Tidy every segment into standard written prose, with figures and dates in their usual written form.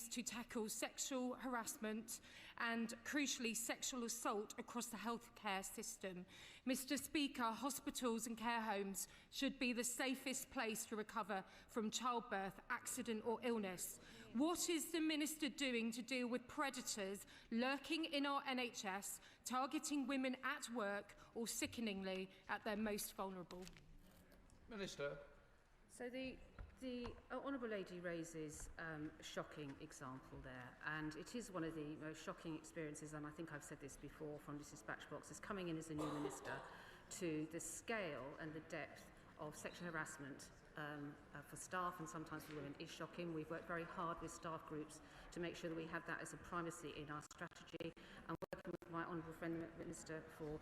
aims to tackle sexual harassment and, crucially, sexual assault across the healthcare system. Mr. Speaker, hospitals and care homes should be the safest place to recover from childbirth, accident or illness. What is the Minister doing to deal with predators lurking in our NHS, targeting women at work or, sickeningly, at their most vulnerable? Minister. So the Honourable Lady raises a shocking example there, and it is one of the most shocking experiences, and I think I've said this before from this dispatch box, as coming in as a new minister, to the scale and the depth of sexual harassment for staff and sometimes for women is shocking. We've worked very hard with staff groups to make sure that we have that as a primacy in our strategy, and working with my honourable friend the Minister for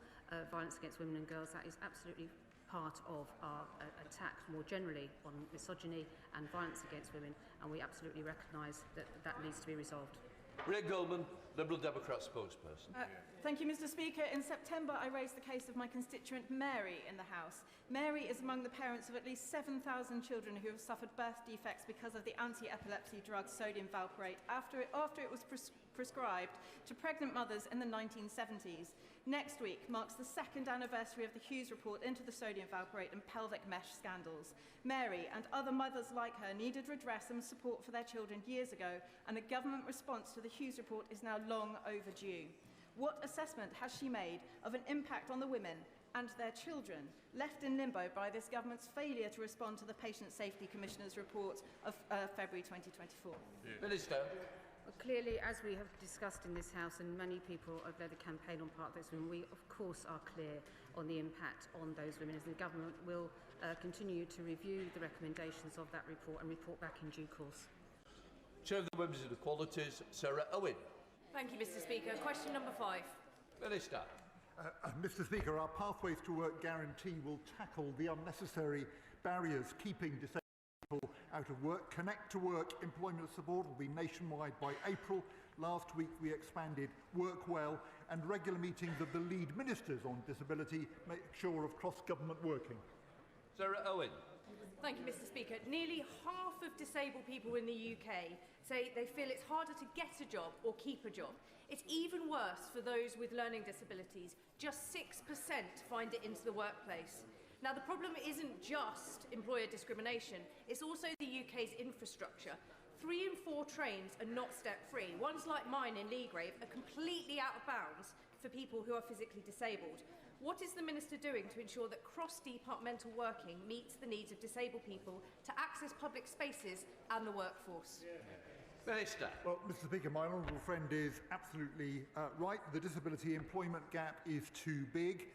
Violence Against Women and Girls, that is absolutely part of our attack more generally on misogyny and violence against women, and we absolutely recognise that that needs to be resolved. Ray Goldman, Liberal Democrat spokesperson. Thank you, Mr. Speaker. In September, I raised the case of my constituent Mary in the House. Mary is among the parents of at least 7,000 children who have suffered birth defects because of the anti-epilepsy drug sodium valproate after it was prescribed to pregnant mothers in the 1970s. Next week marks the second anniversary of the Hughes report into the sodium valproate and pelvic mesh scandals. Mary and other mothers like her needed redress and support for their children years ago, and a government response to the Hughes report is now long overdue. What assessment has she made of an impact on the women and their children left in limbo by this government's failure to respond to the Patient Safety Commissioner's report of February 2024? Minister. Well, clearly, as we have discussed in this House, and many people have led the campaign on part of this women, we of course are clear on the impact on those women, as the government will continue to review the recommendations of that report and report back in due course. Chair of the Women's Inequalities, Sarah Owen. Thank you, Mr. Speaker. Question number 5. Minister. Mr. Speaker, our Pathways to Work guarantee will tackle the unnecessary barriers keeping disabled people out of work. Connect to Work employment support will be nationwide by April. Last week we expanded Work Well, and regular meetings of the lead ministers on disability make sure of cross-government working. Sarah Owen. Thank you, Mr. Speaker. Nearly half of disabled people in the UK say they feel it's harder to get a job or keep a job. It's even worse for those with learning disabilities. Just 6% find it into the workplace. Now, the problem isn't just employer discrimination, it's also the UK's infrastructure. 3 in 4 trains are not step-free. Ones like mine in Leagrave are completely out of bounds for people who are physically disabled. What is the Minister doing to ensure that cross-departmental working meets the needs of disabled people to access public spaces and the workforce? Minister. Well, Mr. Speaker, my honourable friend is absolutely right. The disability employment gap is too big.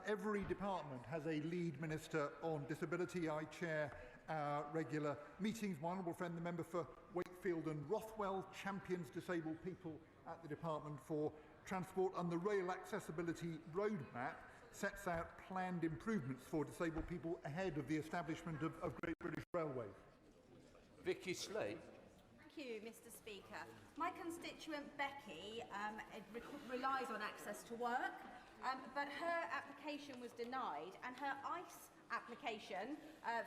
Every department has a lead minister on disability. I chair our regular meetings. My honourable friend, the member for Wakefield and Rothwell, champions disabled people at the Department for Transport, and the Rail Accessibility Roadmap sets out planned improvements for disabled people ahead of the establishment of Great British Railways. Vicky Slade. Thank you, Mr. Speaker. My constituent Becky relies on access to work, but her application was denied, and her ICE application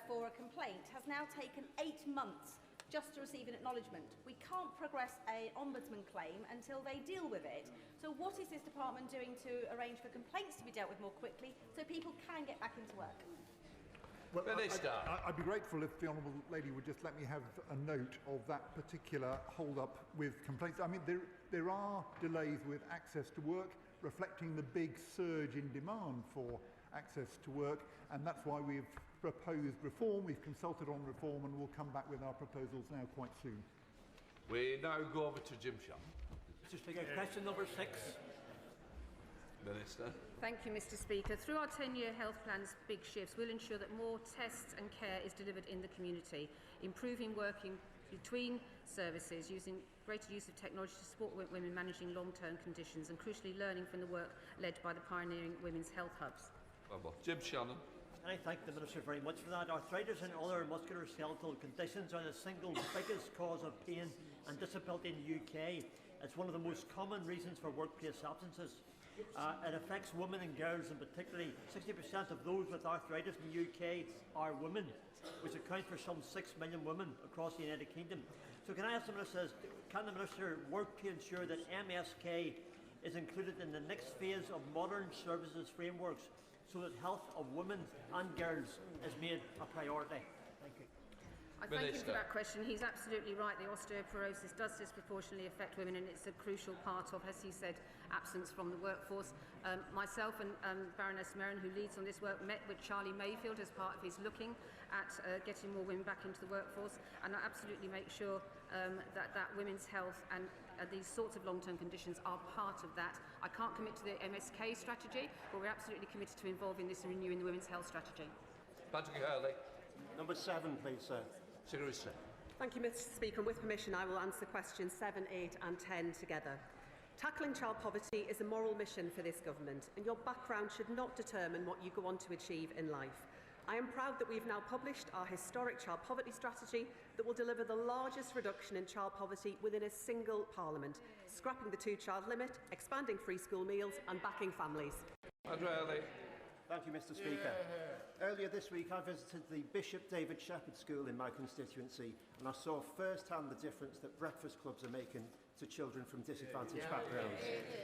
for a complaint has now taken 8 months just to receive an acknowledgement. We can't progress an ombudsman claim until they deal with it. So what is this department doing to arrange for complaints to be dealt with more quickly so people can get back into work? Well, I'd be grateful if the honourable lady would just let me have a note of that particular hold-up with complaints. I mean, there are delays with access to work, reflecting the big surge in demand for access to work, and that's why we've proposed reform. We've consulted on reform, and we'll come back with our proposals now quite soon. We now go over to Jim Shaw. Mr. Speaker, question number 6. Minister. Thank you, Mr. Speaker. Through our 10-year health plan's big shifts, we'll ensure that more tests and care is delivered in the community, improving working between services, using greater use of technology to support women managing long-term conditions, and crucially learning from the work led by the pioneering women's health hubs. Jim Shannon. And I thank the Minister very much for that. Arthritis and other musculoskeletal conditions are the single biggest cause of pain and disability in the UK. It's one of the most common reasons for workplace absences. It affects women and girls, and particularly 60% of those with arthritis in the UK are women, which account for some 6 million women across the United Kingdom. So can I ask the Minister, can the Minister work to ensure that MSK is included in the next phase of modern services frameworks so that health of women and girls is made a priority? Thank you. I thank him for that question. He's absolutely right. The osteoporosis does disproportionately affect women, and it's a crucial part of, as he said, absence from the workforce. Myself and Baroness Merrin, who leads on this work, met with Charlie Mayfield as part of his looking at getting more women back into the workforce, and I absolutely make sure that women's health and these sorts of long-term conditions are part of that. I can't commit to the MSK strategy, but we're absolutely committed to involving this and renewing the women's health strategy. Patrick Hurley. Number 7, please, sir. Secretary. Thank you, Mr. Speaker. And with permission, I will answer questions 7, 8 and 10 together. Tackling child poverty is a moral mission for this government, and your background should not determine what you go on to achieve in life. I am proud that we've now published our historic child poverty strategy that will deliver the largest reduction in child poverty within a single parliament, scrapping the 2-child limit, expanding free school meals and backing families. Andrew Hurley. Thank you, Mr. Speaker. Earlier this week, I visited the Bishop David Shepherd School in my constituency, and I saw firsthand the difference that breakfast clubs are making to children from disadvantaged backgrounds.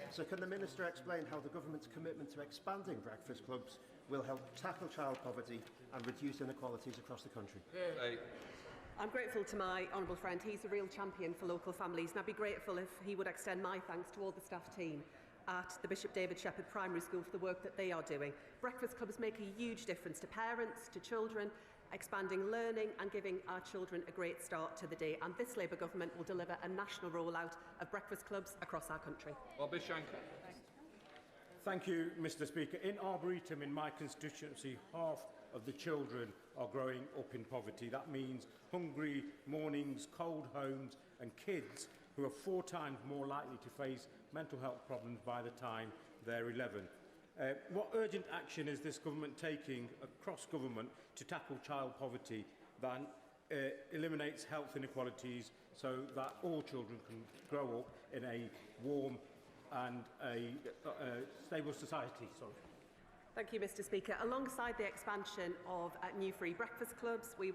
So can the Minister explain how the government's commitment to expanding breakfast clubs will help tackle child poverty and reduce inequalities across the country? I'm grateful to my honourable friend. He's a real champion for local families, and I'd be grateful if he would extend my thanks to all the staff team at the Bishop David Shepherd Primary School for the work that they are doing. Breakfast clubs make a huge difference to parents, to children, expanding learning and giving our children a great start to the day. And this Labour government will deliver a national rollout of breakfast clubs across our country. Bobby Shanker. Thank you, Mr. Speaker. In Arboretum, in my constituency, half of the children are growing up in poverty. That means hungry mornings, cold homes and kids who are 4 times more likely to face mental health problems by the time they're 11. What urgent action is this government taking across government to tackle child poverty that eliminates health inequalities so that all children can grow up in a warm and a stable society? Sorry. Thank you, Mr. Speaker. Alongside the expansion of new free breakfast clubs, we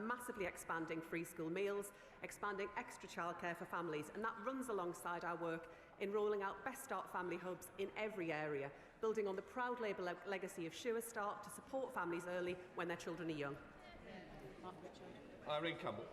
massively expanding free school meals, expanding extra childcare for families, and that runs alongside our work in rolling out Best Start family hubs in every area, building on the proud Labour legacy of Sure Start to support families early when their children are young. Irene Campbell.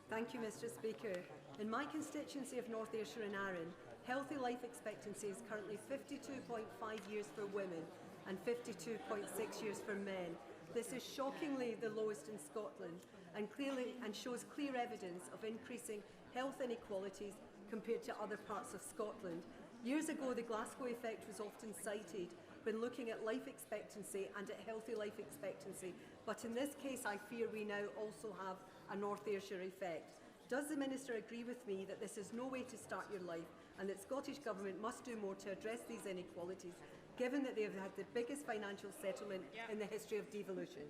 Thank you, Mr. Speaker. In my constituency of North Ayrshire and Arran, healthy life expectancy is currently 52.5 years for women and 52.6 years for men. This is shockingly the lowest in Scotland and shows clear evidence of increasing health inequalities compared to other parts of Scotland. Years ago, the Glasgow effect was often cited when looking at life expectancy and at healthy life expectancy, but in this case I fear we now also have a North Ayrshire effect. Does the Minister agree with me that this is no way to start your life and that Scottish Government must do more to address these inequalities, given that they have had the biggest financial settlement in the history of devolution?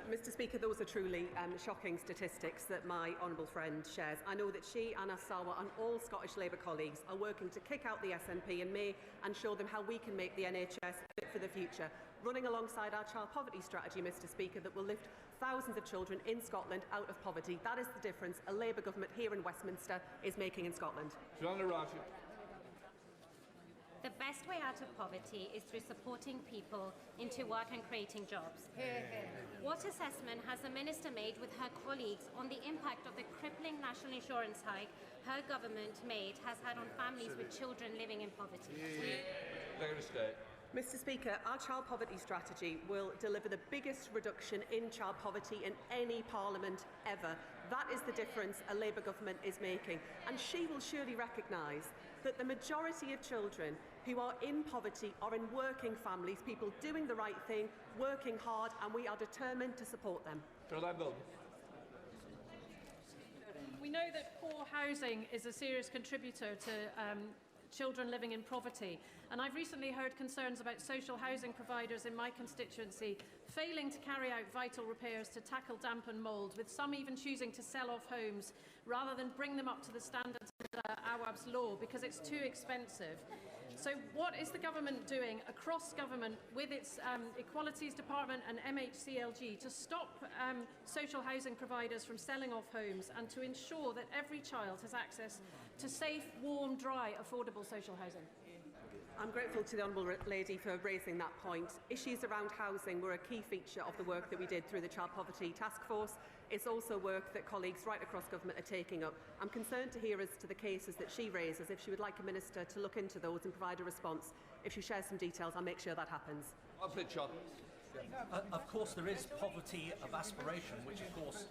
Mr. Speaker, those are truly shocking statistics that my honourable friend shares. I know that she, Anna Sawa and all Scottish Labour colleagues are working to kick out the SNP in May and show them how we can make the NHS fit for the future, running alongside our child poverty strategy, Mr. Speaker, that will lift thousands of children in Scotland out of poverty. That is the difference a Labour government here in Westminster is making in Scotland. The best way out of poverty is through supporting people into work and creating jobs. What assessment has the Minister made with her colleagues on the impact of the crippling national insurance hike her government has had on families with children living in poverty? Mr. Speaker, our child poverty strategy will deliver the biggest reduction in child poverty in any parliament ever. That is the difference a Labour government is making, and she will surely recognise that the majority of children who are in poverty are in working families, people doing the right thing, working hard, and we are determined to support them. We know that poor housing is a serious contributor to children living in poverty, and I've recently heard concerns about social housing providers in my constituency failing to carry out vital repairs to tackle damp and mould, with some even choosing to sell off homes rather than bring them up to the standards of Awab's law because it's too expensive. So what is the government doing across government with its Equalities Department and MHCLG to stop social housing providers from selling off homes and to ensure that every child has access to safe, warm, dry, affordable social housing? I'm grateful to the Honourable Lady for raising that point. Issues around housing were a key feature of the work that we did through the Child Poverty Task Force. It's also work that colleagues right across government are taking up. I'm concerned to hear as to the cases that she raises. If she would like a minister to look into those and provide a response, if she shares some details, I'll make sure that happens. Of course, there is poverty of aspiration, which of course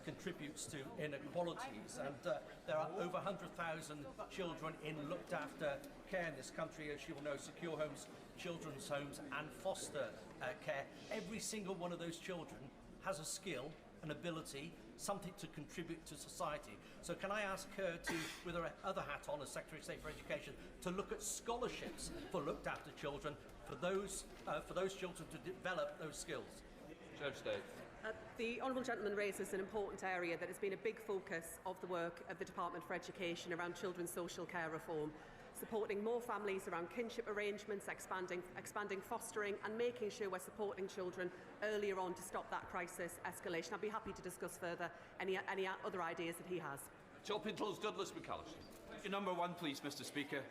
contributes to inequalities, and there are over 100,000 children in looked after care in this country, as you will know, secure homes, children's homes and foster care. Every single one of those children has a skill, an ability, something to contribute to society. So can I ask her to, with her other hat on as Secretary of State for Education, to look at scholarships for looked after children, for those children to develop those skills? Secretary of State. The Honourable Gentleman raises an important area that has been a big focus of the work of the Department for Education around children's social care reform, supporting more families around kinship arrangements, expanding fostering and making sure we're supporting children earlier on to stop that crisis escalation. I'd be happy to discuss further any other ideas that he has. Chilpintols, Douglas McAllister. Number one, please, Mr. Speaker.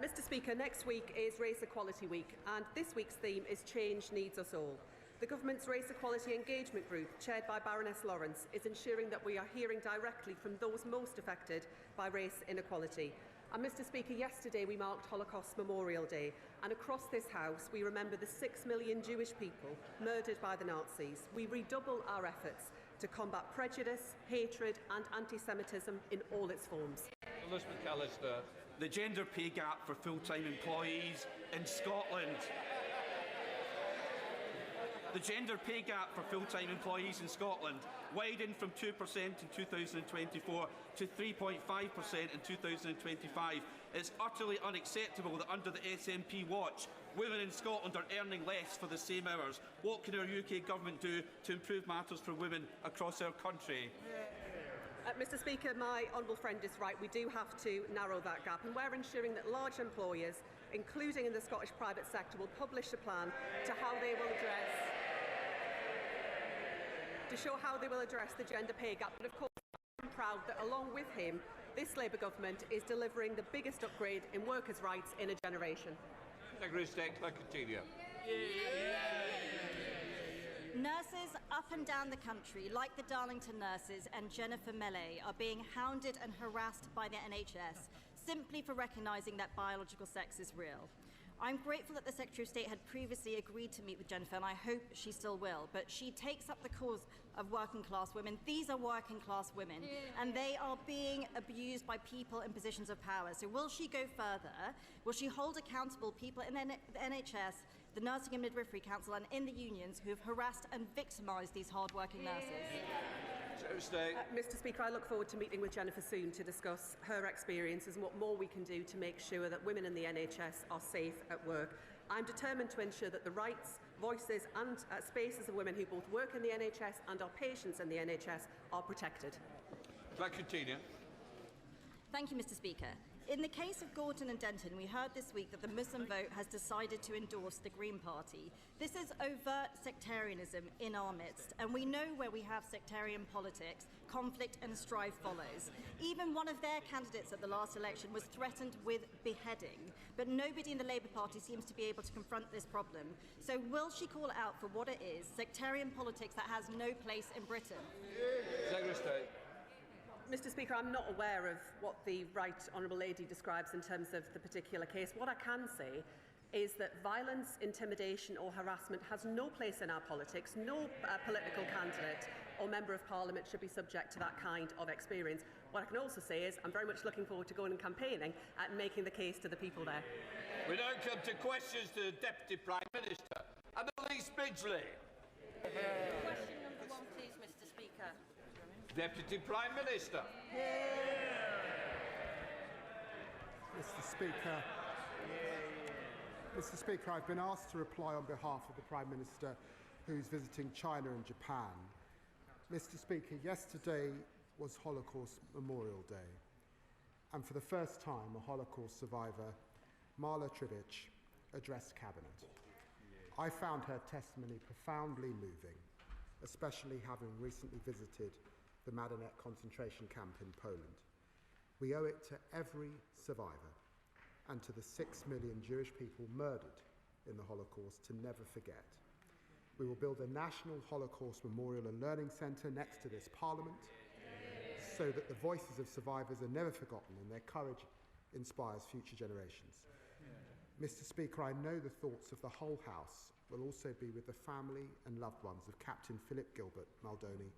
Mr. Speaker, next week is Race Equality Week, and this week's theme is Change Needs Us All. The Government's Race Equality Engagement Group, chaired by Baroness Lawrence, is ensuring that we are hearing directly from those most affected by race inequality. And Mr. Speaker, yesterday we marked Holocaust Memorial Day, and across this House we remember the 6 million Jewish people murdered by the Nazis. We redouble our efforts to combat prejudice, hatred and anti-Semitism in all its forms. Douglas McAllister. The gender pay gap for full-time employees in Scotland. The gender pay gap for full-time employees in Scotland widened from 2% in 2024 to 3.5% in 2025. It's utterly unacceptable that under the SNP watch, women in Scotland are earning less for the same hours. What can our UK government do to improve matters for women across our country? Mr. Speaker, my honourable friend is right. We do have to narrow that gap, and we're ensuring that large employers, including in the Scottish private sector, will publish a plan to show how they will address the gender pay gap. But of course, I'm proud that along with him, this Labour government is delivering the biggest upgrade in workers' rights in a generation. Secretary of State, Continua. Nurses up and down the country, like the Darlington nurses and Jennifer Mellay, are being hounded and harassed by the NHS simply for recognising that biological sex is real. I'm grateful that the Secretary of State had previously agreed to meet with Jennifer, and I hope she still will, but she takes up the cause of working class women. These are working class women, and they are being abused by people in positions of power. So will she go further? Will she hold accountable people in the NHS, the Nursing and Midwifery Council and in the unions who have harassed and victimised these hard-working nurses? Mr. Speaker, I look forward to meeting with Jennifer soon to discuss her experiences and what more we can do to make sure that women in the NHS are safe at work. I'm determined to ensure that the rights, voices and spaces of women who both work in the NHS and are patients in the NHS are protected. Thank you, Mr. Speaker. In the case of Gorton and Denton, we heard this week that the Muslim vote has decided to endorse the Green Party. This is overt sectarianism in our midst, and we know where we have sectarian politics, conflict and strife follows. Even one of their candidates at the last election was threatened with beheading, but nobody in the Labour Party seems to be able to confront this problem. So will she call it out for what it is, sectarian politics that has no place in Britain? Secretary of State. Mr. Speaker, I'm not aware of what the Right Honourable Lady describes in terms of the particular case. What I can say is that violence, intimidation or harassment has no place in our politics. No political candidate or Member of Parliament should be subject to that kind of experience. What I can also say is I'm very much looking forward to going and campaigning and making the case to the people there. We now come to questions to the Deputy Prime Minister. Annalise Midgley. Question number one, please, Mr. Speaker. Deputy Prime Minister. Mr. Speaker, I've been asked to reply on behalf of the Prime Minister who's visiting China and Japan. Mr. Speaker, yesterday was Holocaust Memorial Day, and for the first time a Holocaust survivor Marla Trivich, addressed Cabinet. I found her testimony profoundly moving, especially having recently visited the Badenoch concentration camp in Poland. We owe it to every survivor and to the 6 million Jewish people murdered in the Holocaust to never forget. We will build a national Holocaust Memorial and Learning Centre next to this Parliament so that the voices of survivors are never forgotten and their courage inspires future generations. Mr. Speaker, I know the thoughts of the whole House will also be with the family and loved ones of Captain Philip Gilbert Maldoni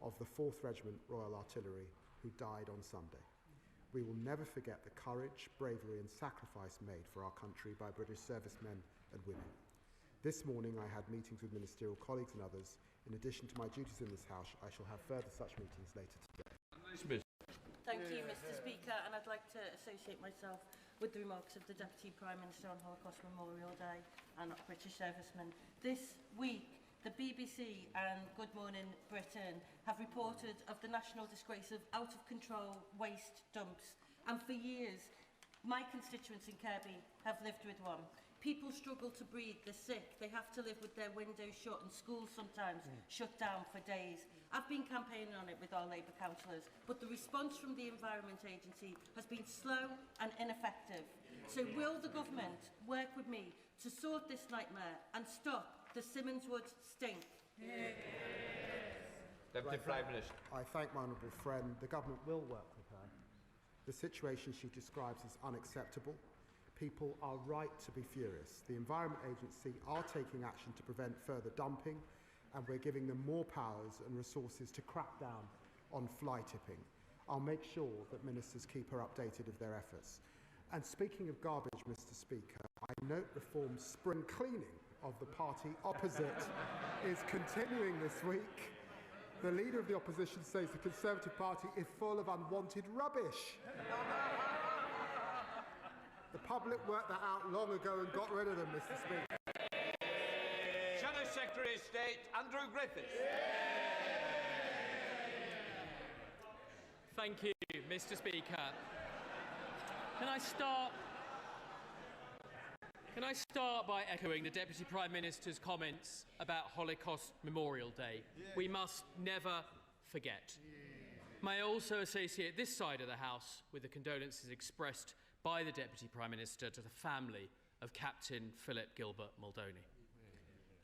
of the 4th Regiment Royal Artillery, who died on Sunday. We will never forget the courage, bravery and sacrifice made for our country by British servicemen and women. This morning I had meetings with ministerial colleagues and others. In addition to my duties in this House, I shall have further such meetings later today. Thank you, Mr. Speaker, and I'd like to associate myself with the remarks of the Deputy Prime Minister on Holocaust Memorial Day and British servicemen. This week, the BBC and Good Morning Britain have reported of the national disgrace of out-of-control waste dumps, and for years, my constituents in Kirby have lived with one. People struggle to breathe, they're sick, they have to live with their windows shut and schools sometimes shut down for days. I've been campaigning on it with our Labour councillors, but the response from the Environment Agency has been slow and ineffective. So will the government work with me to sort this nightmare and stop the Simmons Woods stink? Deputy Prime Minister. I thank my honourable friend. The government will work with her. The situation she describes is unacceptable. People are right to be furious. The Environment Agency are taking action to prevent further dumping, and we're giving them more powers and resources to crack down on fly tipping. I'll make sure that ministers keep her updated of their efforts. And speaking of garbage, Mr. Speaker, I note Reform's spring cleaning of the party opposite is continuing this week. The leader of the opposition says the Conservative Party is full of unwanted rubbish. The public worked that out long ago and got rid of them, Mr. Speaker. Shadow Secretary of State, Andrew Griffiths. Thank you, Mr. Speaker. Can I start by echoing the Deputy Prime Minister's comments about Holocaust Memorial Day? We must never forget. May I also associate this side of the House with the condolences expressed by the Deputy Prime Minister to the family of Captain Philip Gilbert Maldoni.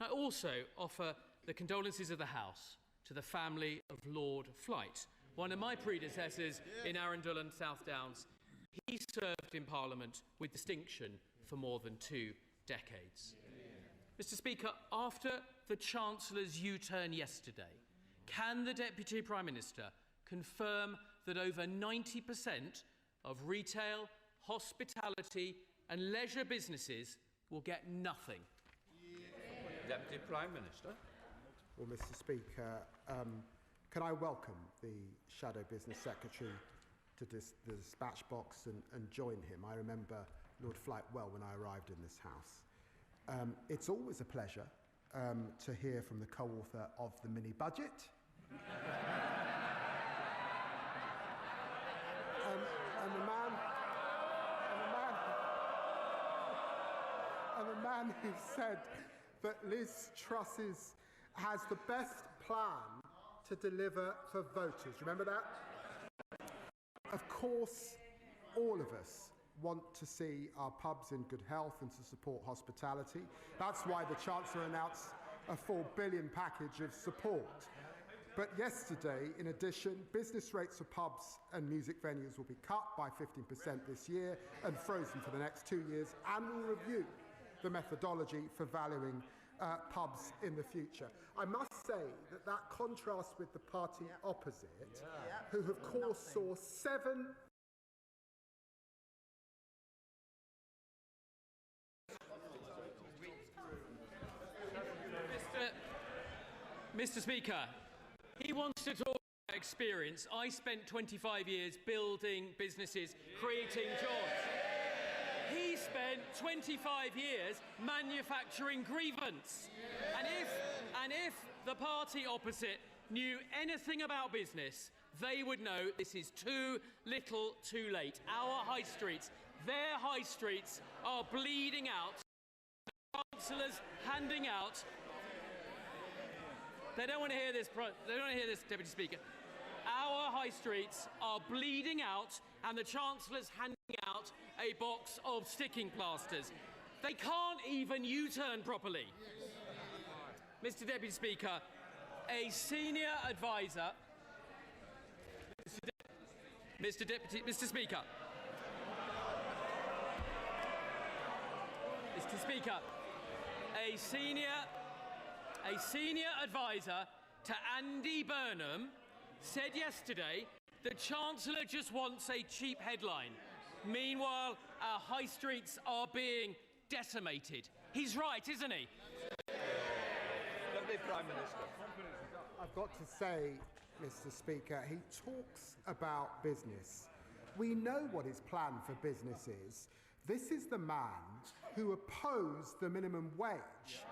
I also offer the condolences of the House to the family of Lord Flight, one of my predecessors in Arundel and South Downs. He served in Parliament with distinction for more than 2 decades. Mr. Speaker, after the Chancellor's U-turn yesterday, can the Deputy Prime Minister confirm that over 90% of retail, hospitality and leisure businesses will get nothing? Deputy Prime Minister. Well, Mr. Speaker, can I welcome the Shadow Business Secretary to the dispatch box and join him? I remember Lord Flight well when I arrived in this House. It's always a pleasure to hear from the co-author of the mini-budget. And the man who said that Liz Truss has the best plan to deliver for voters. Remember that? Of course, all of us want to see our pubs in good health and to support hospitality. That's why the Chancellor announced a £4 billion package of support. But yesterday, in addition, business rates for pubs and music venues will be cut by 15% this year and frozen for the next 2 years, and we'll review the methodology for valuing pubs in the future. I must say that contrasts with the party opposite, who of course saw 7 Mr. Speaker, he wants to talk about experience. I spent 25 years building businesses, creating jobs. He spent 25 years manufacturing grievance. And if the party opposite knew anything about business, they would know this is too little too late. Our high streets, their high streets, are bleeding out. The Chancellor's handing out. They don't want to hear this, Deputy Speaker. Our high streets are bleeding out, and the Chancellor's handing out a box of sticking plasters. They can't even U-turn properly. Mr. Deputy Speaker, a senior advisor... Mr. Speaker, a senior advisor to Andy Burnham said yesterday the Chancellor just wants a cheap headline. Meanwhile, our high streets are being decimated. He's right, isn't he? Deputy Prime Minister. I've got to say, Mr. Speaker, he talks about business. We know what his plan for business is. This is the man who opposed the minimum wage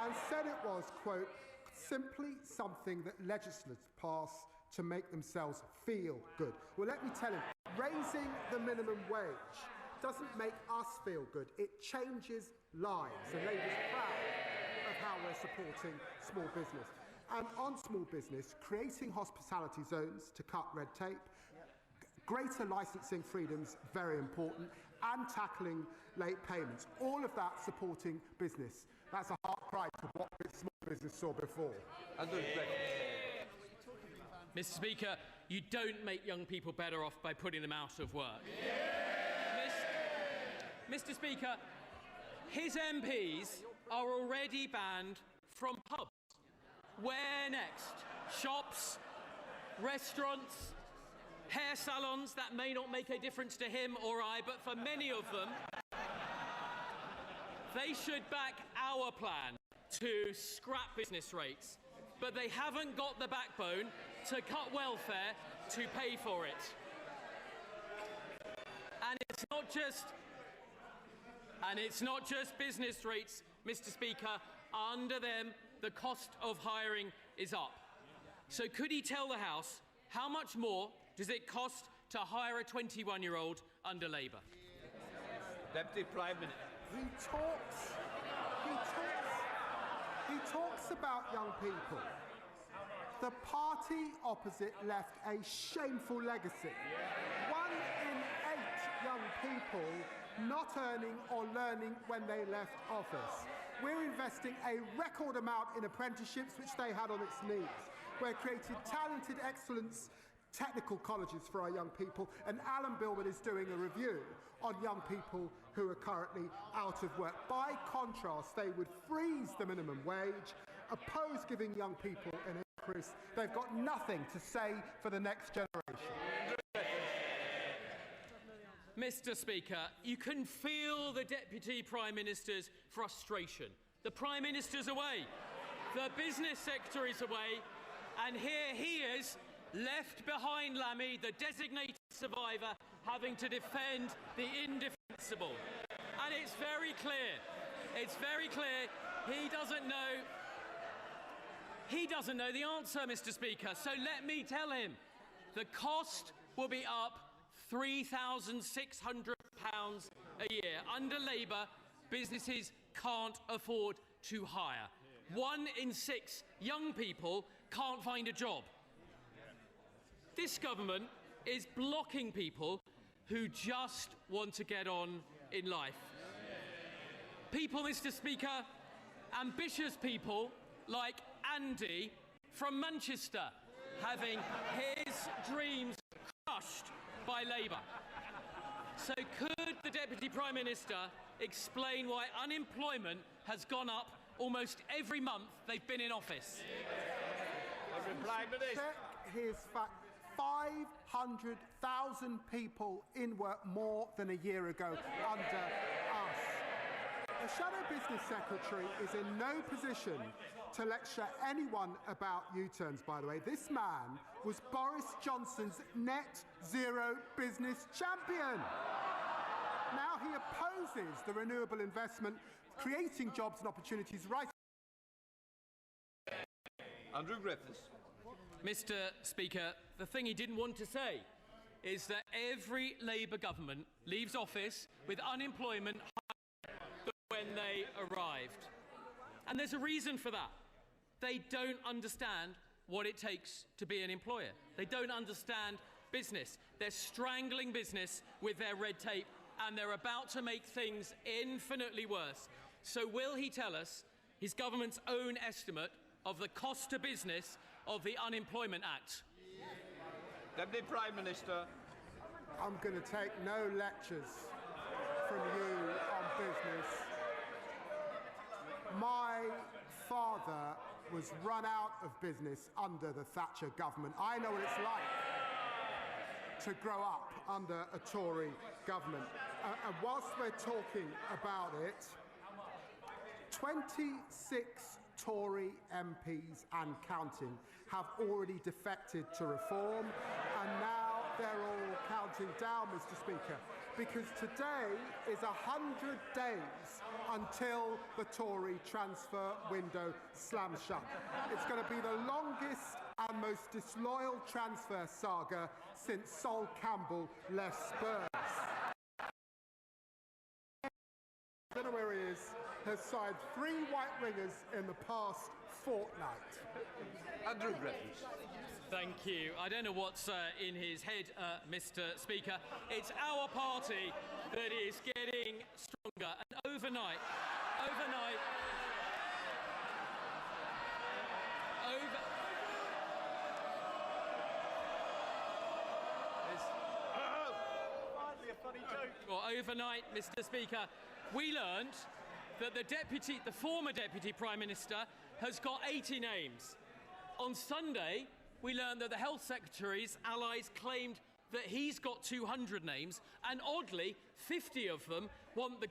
and said it was, quote, simply something that legislators pass to make themselves feel good. Well, let me tell him, raising the minimum wage doesn't make us feel good. It changes lives. And Labour's proud of how we're supporting small business. And on small business, creating hospitality zones to cut red tape, greater licensing freedoms, very important, and tackling late payments. All of that supporting business. That's a hard cry to what small business saw before. Mr. Speaker, you don't make young people better off by putting them out of work. Mr. Speaker, his MPs are already banned from pubs. Where next? Shops, restaurants, hair salons. That may not make a difference to him or I, but for many of them, they should back our plan to scrap business rates, but they haven't got the backbone to cut welfare to pay for it. And it's not just business rates, Mr. Speaker. Under them, the cost of hiring is up. So could he tell the House how much more does it cost to hire a 21-year-old under Labour? Deputy Prime Minister. He talks about young people. The party opposite left a shameful legacy. 1 in 8 young people not earning or learning when they left office. We're investing a record amount in apprenticeships, which they had on its knees. We're creating talented excellence technical colleges for our young people, and Alan Bilman is doing a review on young people who are currently out of work. By contrast, they would freeze the minimum wage, oppose giving young people an increase. They've got nothing to say for the next generation. Mr. Speaker, you can feel the Deputy Prime Minister's frustration. The Prime Minister's away, the Business Secretary is away, and here he is, left behind Lammy, the designated survivor, having to defend the indefensible. And it's very clear, he doesn't know the answer, Mr. Speaker, so let me tell him. The cost will be up £3,600 a year. Under Labour, businesses can't afford to hire. 1 in 6 young people can't find a job. This government is blocking people who just want to get on in life. People, Mr. Speaker, ambitious people like Andy from Manchester, having his dreams crushed by Labour. So could the Deputy Prime Minister explain why unemployment has gone up almost every month they've been in office? Check his fact. 500,000 people in work more than a year ago under us. The Shadow Business Secretary is in no position to lecture anyone about U-turns, by the way. This man was Boris Johnson's net zero business champion. Now he opposes the renewable investment, creating jobs and opportunities right. Andrew Griffiths. Mr. Speaker, the thing he didn't want to say is that every Labour government leaves office with unemployment higher than when they arrived. And there's a reason for that. They don't understand what it takes to be an employer. They don't understand business. They're strangling business with their red tape, and they're about to make things infinitely worse. So will he tell us his government's own estimate of the cost to business of the Unemployment Act? Deputy Prime Minister. I'm going to take no lectures from you on business. My father was run out of business under the Thatcher government. I know what it's like to grow up under a Tory government. And whilst we're talking about it, 26 Tory MPs and counting have already defected to reform, and now they're all counting down, Mr. Speaker, because today is 100 days until the Tory transfer window slams shut. It's going to be the longest and most disloyal transfer saga since Sol Campbell left Spurs. I don't know where he is, has signed 3 white ringers in the past fortnight. Andrew Griffiths. Thank you. I don't know what's in his head, Mr. Speaker. It's our party that is getting stronger. And overnight, overnight, Mr. Speaker, we learned that the former Deputy Prime Minister has got 80 names. On Sunday, we learned that the Health Secretary's allies claimed that he's got 200 names, and oddly, 50 of them want the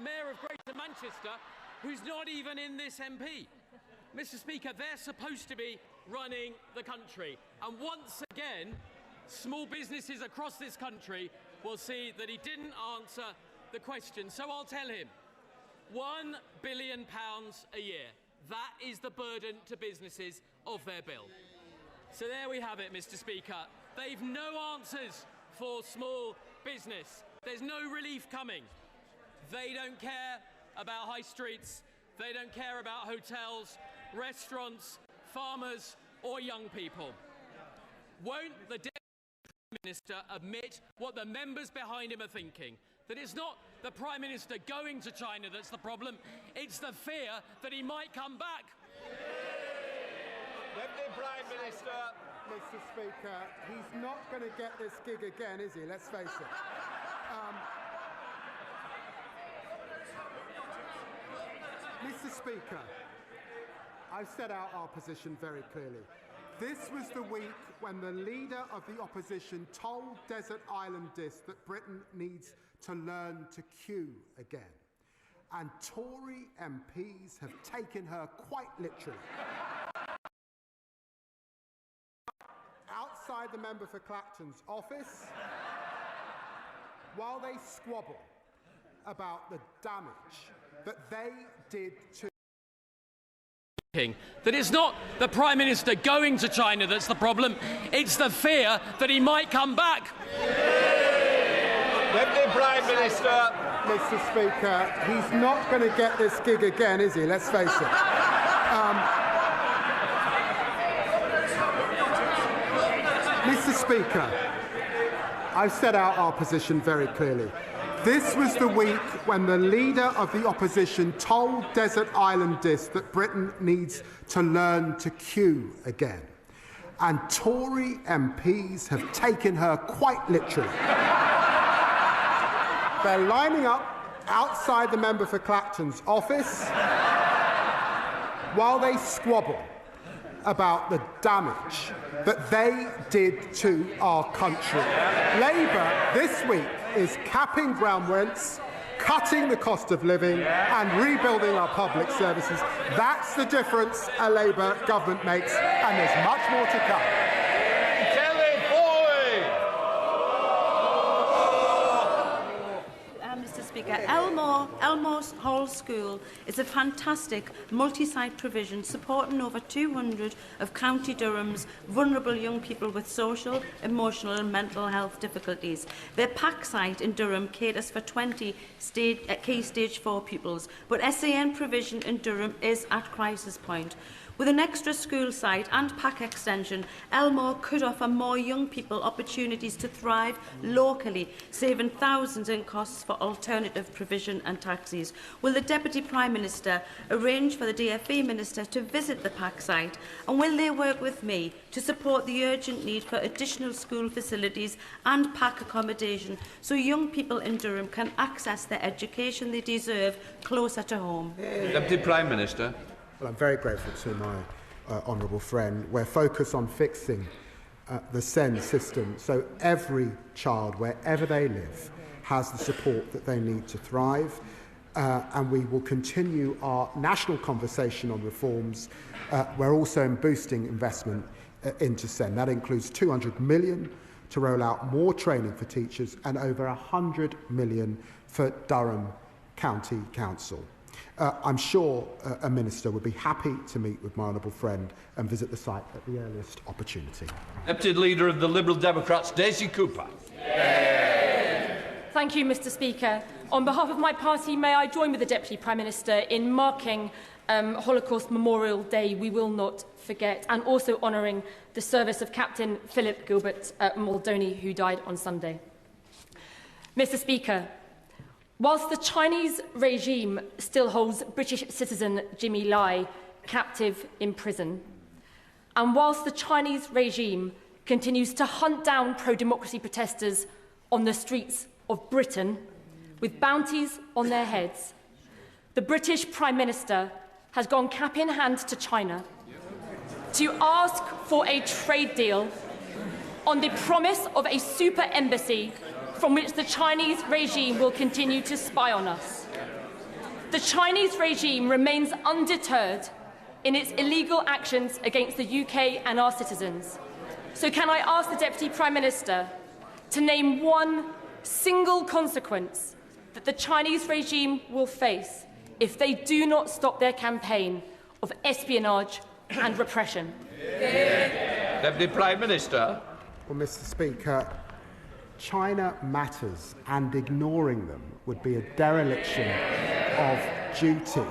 Mayor of Greater Manchester, who's not even in this MP. Mr. Speaker, they're supposed to be running the country, and once again, small businesses across this country will see that he didn't answer the question. So I'll tell him, £1 billion a year. That is the burden to businesses of their bill. So there we have it, Mr. Speaker. They've no answers for small business. There's no relief coming. They don't care about high streets. They don't care about hotels, restaurants, farmers, or young people. Won't the Deputy Prime Minister admit what the members behind him are thinking? That it's not the Prime Minister going to China that's the problem, it's the fear that he might come back. Deputy Prime Minister. Mr. Speaker, he's not going to get this gig again, is he? Let's face it. Mr. Speaker, I've set out our position very clearly. This was the week when the leader of the opposition told Desert Island Disc that Britain needs to learn to queue again. And Tory MPs have taken her quite literally. Outside the member for Clacton's office, while they squabble about the damage that they did to that it's not the Prime Minister going to China that's the problem, it's the fear that he might come back. Deputy Prime Minister. Mr. Speaker, he's not going to get this gig again, is he? Let's face it. Mr. Speaker, I've set out our position very clearly. This was the week when the leader of the opposition told Desert Island Disc that Britain needs to learn to queue again. And Tory MPs have taken her quite literally. They're lining up outside the member for Clacton's office while they squabble about the damage that they did to our country. Labour this week is capping ground rents, cutting the cost of living and rebuilding our public services. That's the difference a Labour government makes, and there's much more to come. Mr. Speaker, Elmore's Hall School is a fantastic multi-site provision supporting over 200 of County Durham's vulnerable young people with social, emotional and mental health difficulties. Their PAC site in Durham caters for 20 key Stage 4 pupils, but SAN provision in Durham is at crisis point. With an extra school site and PAC extension, Elmore could offer more young people opportunities to thrive locally, saving thousands in costs for alternative provision and taxis. Will the Deputy Prime Minister arrange for the DFE Minister to visit the PAC site? And will they work with me to support the urgent need for additional school facilities and PAC accommodation so young people in Durham can access the education they deserve closer to home? Deputy Prime Minister. Well, I'm very grateful to my honourable friend. We're focused on fixing the SEND system so every child, wherever they live, has the support that they need to thrive. And we will continue our national conversation on reforms. We're also boosting investment into SEND. That includes 200 million to roll out more training for teachers and over 100 million for Durham County Council. I'm sure a minister would be happy to meet with my honourable friend and visit the site at the earliest opportunity. Deputy Leader of the Liberal Democrats, Daisy Cooper. Thank you, Mr. Speaker. On behalf of my party, may I join with the Deputy Prime Minister in marking Holocaust Memorial Day, We Will Not Forget, and also honouring the service of Captain Philip Gilbert Muldowney, who died on Sunday. Mr. Speaker, whilst the Chinese regime still holds British citizen Jimmy Lai captive in prison, and whilst the Chinese regime continues to hunt down pro-democracy protesters on the streets of Britain with bounties on their heads, the British Prime Minister has gone cap in hand to China to ask for a trade deal on the promise of a super embassy from which the Chinese regime will continue to spy on us. The Chinese regime remains undeterred in its illegal actions against the UK and our citizens. So can I ask the Deputy Prime Minister to name one single consequence that the Chinese regime will face if they do not stop their campaign of espionage and repression? Deputy Prime Minister. Well, Mr. Speaker, China matters, and ignoring them would be a dereliction of duty.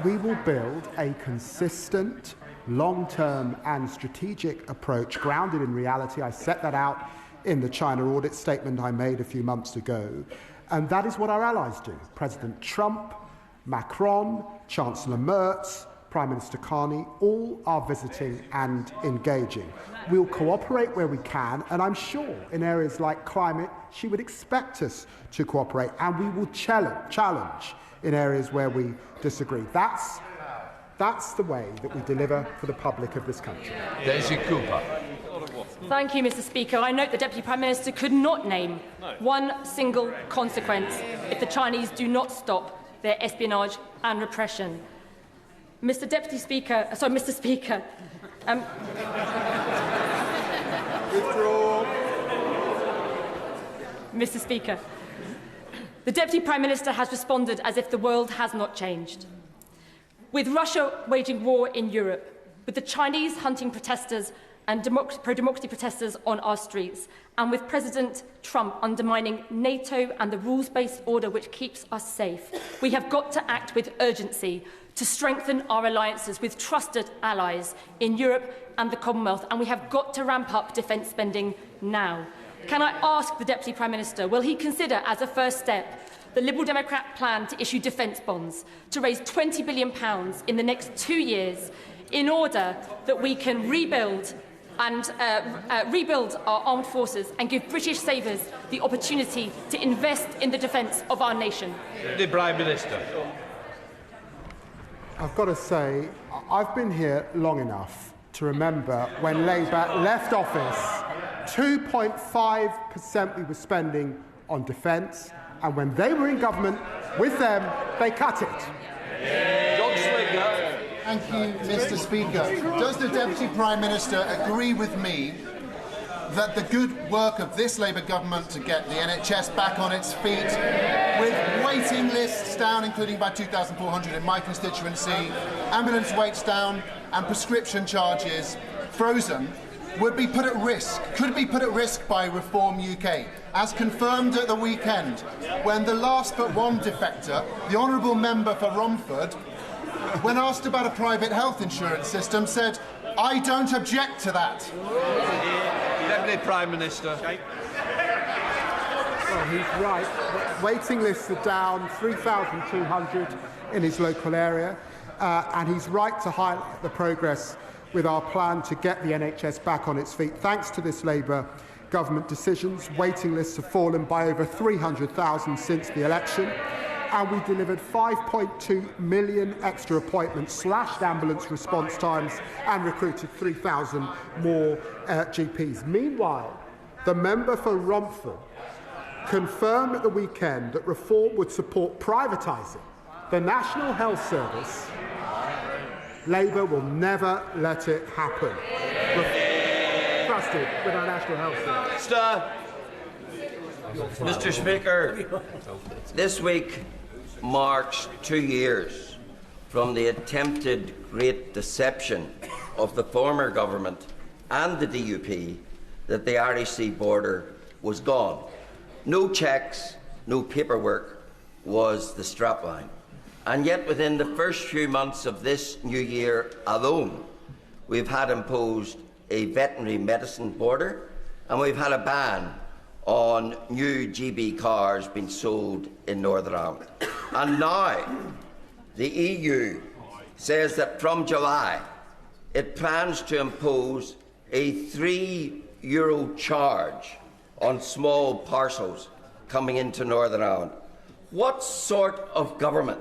We will build a consistent, long-term and strategic approach grounded in reality. I set that out in the China audit statement I made a few months ago, and that is what our allies do. President Trump, Macron, Chancellor Merz, Prime Minister Carney, all are visiting and engaging. We'll cooperate where we can, and I'm sure in areas like climate, she would expect us to cooperate, and we will challenge in areas where we disagree. That's the way that we deliver for the public of this country. Daisy Cooper. Thank you, Mr. Speaker. I note the Deputy Prime Minister could not name one single consequence if the Chinese do not stop their espionage and repression. Mr. Speaker, Mr. Speaker, the Deputy Prime Minister has responded as if the world has not changed. With Russia waging war in Europe, with the Chinese hunting protesters and pro-democracy protesters on our streets, and with President Trump undermining NATO and the rules-based order which keeps us safe, we have got to act with urgency to strengthen our alliances with trusted allies in Europe and the Commonwealth, and we have got to ramp up defence spending now. Can I ask the Deputy Prime Minister, will he consider as a first step the Liberal Democrat plan to issue defence bonds to raise £20 billion in the next 2 years in order that we can rebuild our armed forces and give British savers the opportunity to invest in the defence of our nation? The Prime Minister. I've got to say, I've been here long enough to remember when Labour left office, 2.5% we were spending on defence, and when they were in government with them, they cut it. John Slinger. Thank you, Mr. Speaker. Does the Deputy Prime Minister agree with me that the good work of this Labour government to get the NHS back on its feet with waiting lists down, including by 2,400 in my constituency, ambulance waits down, and prescription charges frozen, could be put at risk by Reform UK, as confirmed at the weekend, when the last but one defector, the honourable member for Romford, when asked about a private health insurance system, said, "I don't object to that." Deputy Prime Minister. Well, he's right. Waiting lists are down 3,200 in his local area, and he's right to highlight the progress with our plan to get the NHS back on its feet. Thanks to this Labour government decisions, waiting lists have fallen by over 300,000 since the election, and we delivered 5.2 million extra appointments, slashed ambulance response times, and recruited 3,000 more GPs. Meanwhile, the member for Romford confirmed at the weekend that Reform would support privatising the National Health Service. Labour will never let it happen. Trusted with our National Health Service. Mr. Speaker, this week marks 2 years from the attempted great deception of the former government and the DUP that the Irish Sea border was gone. No checks, no paperwork was the strapline. And yet within the first few months of this new year alone, we've had imposed a veterinary medicine border, and we've had a ban on new GB cars being sold in Northern Ireland. And now the EU says that from July it plans to impose a €3 charge on small parcels coming into Northern Ireland. What sort of government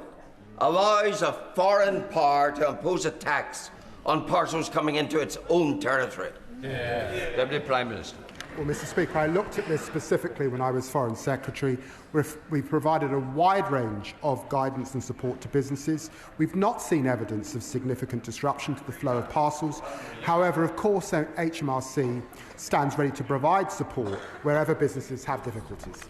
allows a foreign power to impose a tax on parcels coming into its own territory? Deputy Prime Minister. Well, Mr. Speaker, I looked at this specifically when I was Foreign Secretary. We've provided a wide range of guidance and support to businesses. We've not seen evidence of significant disruption to the flow of parcels. However, of course, HMRC stands ready to provide support wherever businesses have difficulties.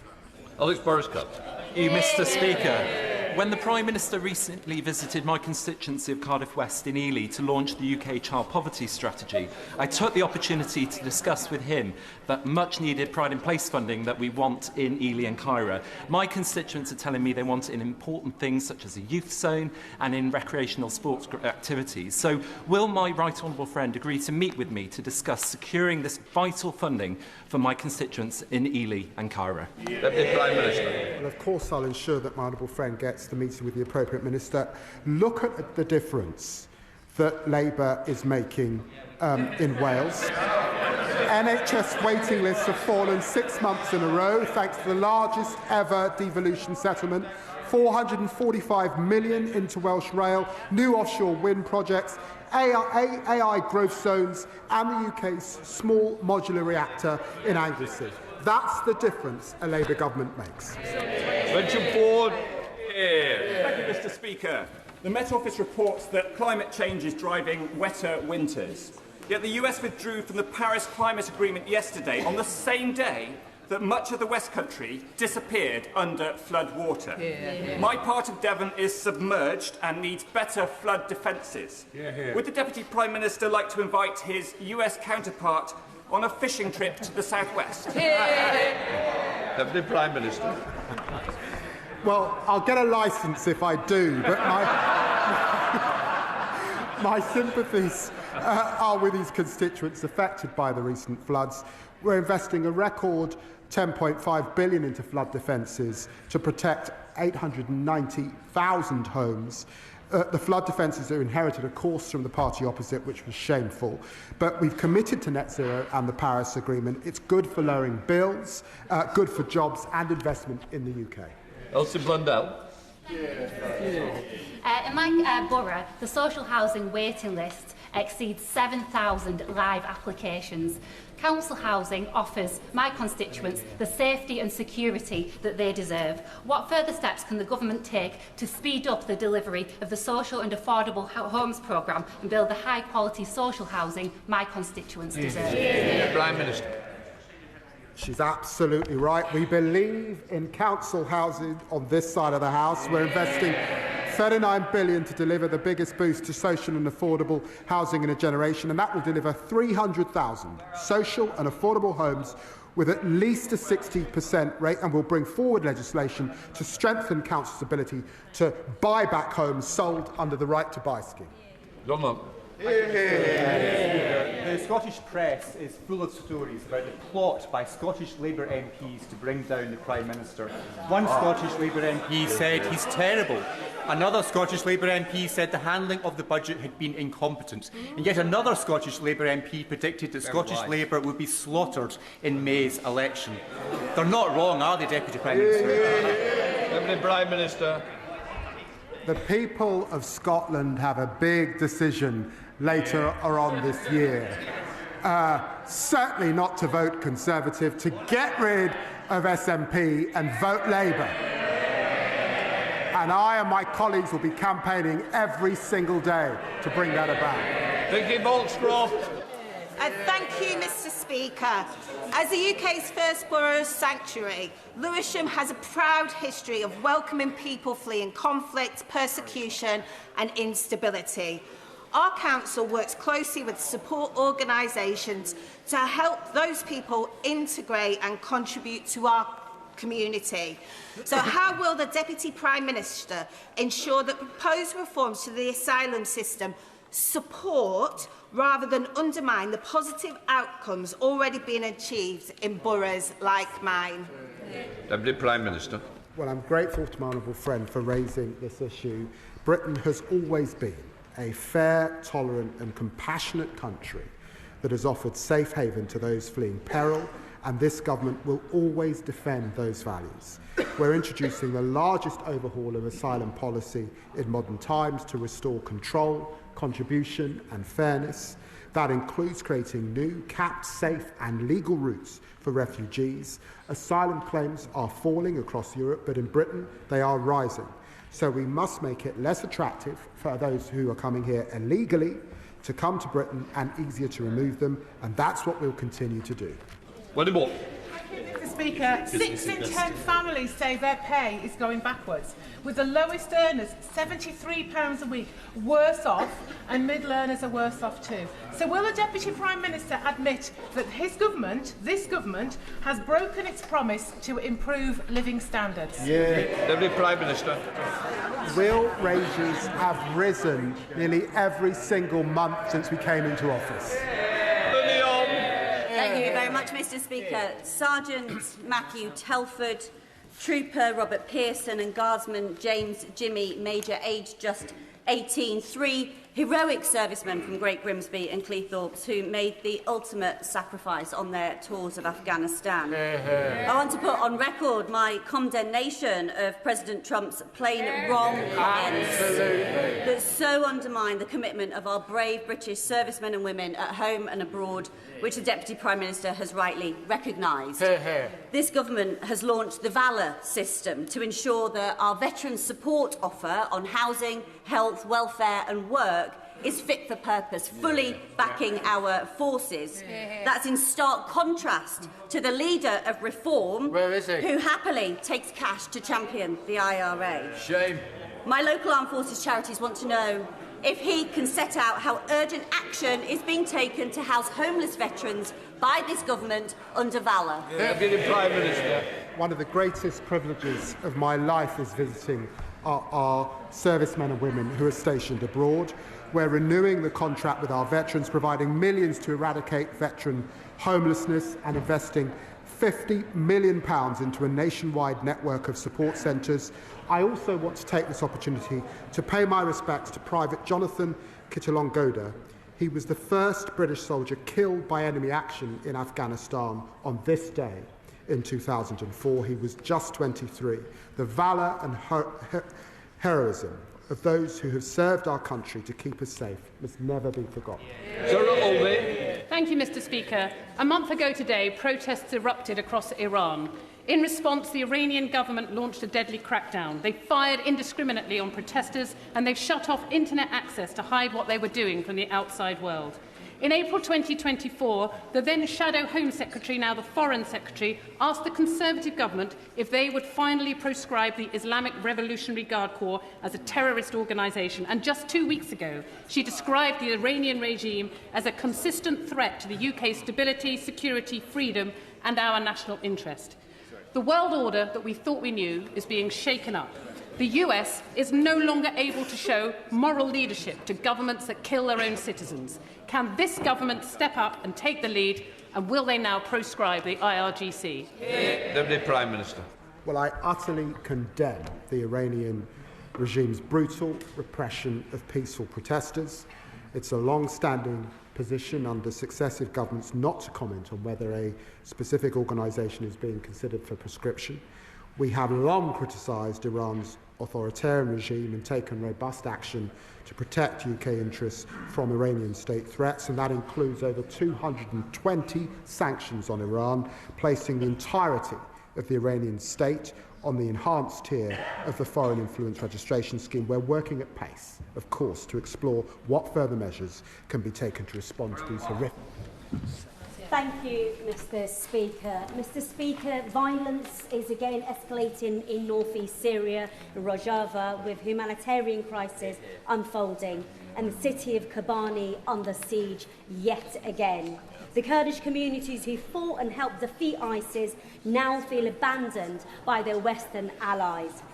Alex Boriscup. Mr. Speaker. When the Prime Minister recently visited my constituency of Cardiff West in Ely to launch the UK Child Poverty Strategy, I took the opportunity to discuss with him that much-needed Pride in Place funding that we want in Ely and Cairo. My constituents are telling me they want it in important things such as a youth zone and in recreational sports activities. So will my right honourable friend agree to meet with me to discuss securing this vital funding for my constituents in Ely and Cairo? Deputy Prime Minister. Well, of course, I'll ensure that my honourable friend gets the meeting with the appropriate minister. Look at the difference that Labour is making in Wales. NHS waiting lists have fallen 6 months in a row thanks to the largest ever devolution settlement, 445 million into Welsh Rail, new offshore wind projects, AI growth zones, and the UK's small modular reactor in Anglesey. That's the difference a Labour government makes. Richard Ford. Thank you, Mr. Speaker. The Met Office reports that climate change is driving wetter winters. Yet the US withdrew from the Paris Climate Agreement yesterday on the same day that much of the West Country disappeared under flood water. My part of Devon is submerged and needs better flood defences. Would the Deputy Prime Minister like to invite his US counterpart on a fishing trip to the southwest? Deputy Prime Minister. Well, I'll get a licence if I do, but my sympathies are with his constituents affected by the recent floods. We're investing a record £10.5 billion into flood defences to protect 890,000 homes. The flood defences are inherited, of course, from the party opposite, which was shameful. But we've committed to net zero and the Paris Agreement. It's good for lowering bills, good for jobs and investment in the UK. Elsie Blundell. In my borough, the social housing waiting list exceeds 7,000 live applications. Council housing offers my constituents the safety and security that they deserve. What further steps can the government take to speed up the delivery of the social and affordable homes programme and build the high-quality social housing my constituents deserve? Prime Minister. She's absolutely right. We believe in council housing on this side of the House. We're investing $39 billion to deliver the biggest boost to social and affordable housing in a generation, and that will deliver 300,000 social and affordable homes with at least a 60% rate, and will bring forward legislation to strengthen councils' ability to buy back homes sold under the Right to Buy scheme. The Scottish press is full of stories about the plot by Scottish Labour MPs to bring down the Prime Minister. One Scottish Labour MP said he's terrible. Another Scottish Labour MP said the handling of the budget had been incompetent. And yet another Scottish Labour MP predicted that Scottish Labour would be slaughtered in May's election. They're not wrong, are they, Deputy Prime Minister? Deputy Prime Minister. The people of Scotland have a big decision later on this year. Certainly not to vote Conservative, to get rid of SNP and vote Labour. And I and my colleagues will be campaigning every single day to bring that about. Vicky Bolscroft. Thank you, Mr. Speaker. As the UK's first borough sanctuary, Lewisham has a proud history of welcoming people fleeing conflict, persecution and instability. Our council works closely with support organisations to help those people integrate and contribute to our community. So how will the Deputy Prime Minister ensure that proposed reforms to the asylum system support rather than undermine the positive outcomes already being achieved in boroughs like mine? Deputy Prime Minister. Well, I'm grateful to my honourable friend for raising this issue. Britain has always been a fair, tolerant and compassionate country that has offered safe haven to those fleeing peril, and this government will always defend those values. We're introducing the largest overhaul of asylum policy in modern times to restore control, contribution and fairness. That includes creating new, capped, safe and legal routes for refugees. Asylum claims are falling across Europe, but in Britain they are rising. So we must make it less attractive for those who are coming here illegally to come to Britain and easier to remove them, and that's what we'll continue to do. Mr. Speaker, 6 in 10 families say their pay is going backwards, with the lowest earners £73 a week worse off, and middle earners are worse off too. So will the Deputy Prime Minister admit that his government, this government, has broken its promise to improve living standards? Deputy Prime Minister. Real wages have risen nearly every single month since we came into office. Thank you very much, Mr. Speaker. Sergeant Matthew Telford, Trooper Robert Pearson and Guardsman James Jimmy Major, aged just 18, 3 heroic servicemen from Great Grimsby and Cleethorpes who made the ultimate sacrifice on their tours of Afghanistan. I want to put on record my condemnation of President Trump's plain wrong comments that so undermine the commitment of our brave British servicemen and women at home and abroad, which the Deputy Prime Minister has rightly recognised. This government has launched the Valour system to ensure that our veterans' support offer on housing, health, welfare and work is fit for purpose, fully backing our forces. That's in stark contrast to the leader of Reform, who happily takes cash to champion the IRA. Shame. My local armed forces charities want to know if he can set out how urgent action is being taken to house homeless veterans by this government under Valour. Deputy Prime Minister. One of the greatest privileges of my life is visiting our servicemen and women who are stationed abroad. We're renewing the contract with our veterans, providing millions to eradicate veteran homelessness and investing £50 million into a nationwide network of support centres. I also want to take this opportunity to pay my respects to Private Jonathan Kitulongoda. He was the first British soldier killed by enemy action in Afghanistan on this day in 2004. He was just 23. The valour and heroism of those who have served our country to keep us safe must never be forgotten. Thank you, Mr. Speaker. A month ago today, protests erupted across Iran. In response, the Iranian government launched a deadly crackdown. They fired indiscriminately on protesters and they've shut off internet access to hide what they were doing from the outside world. In April 2024, the then Shadow Home Secretary, now the Foreign Secretary, asked the Conservative government if they would finally proscribe the Islamic Revolutionary Guard Corps as a terrorist organisation. And just 2 weeks ago, she described the Iranian regime as a consistent threat to the UK's stability, security, freedom and our national interest. The world order that we thought we knew is being shaken up. The US is no longer able to show moral leadership to governments that kill their own citizens. Can this government step up and take the lead, and will they now proscribe the IRGC? Deputy Prime Minister. Well, I utterly condemn the Iranian regime's brutal repression of peaceful protesters. It's a long-standing position under successive governments not to comment on whether a specific organisation is being considered for proscription. We have long criticised Iran's authoritarian regime and taken robust action to protect UK interests from Iranian state threats, and that includes over 220 sanctions on Iran, placing the entirety of the Iranian state on the enhanced tier of the Foreign Influence Registration Scheme. We're working at pace, of course, to explore what further measures can be taken to respond to these horrific... Thank you, Mr. Speaker. Mr. Speaker, violence is again escalating in north-east Syria, in Rojava, with humanitarian crisis unfolding, and the city of Kobani under siege yet again. The Kurdish communities who fought and helped defeat ISIS now feel abandoned by their Western allies.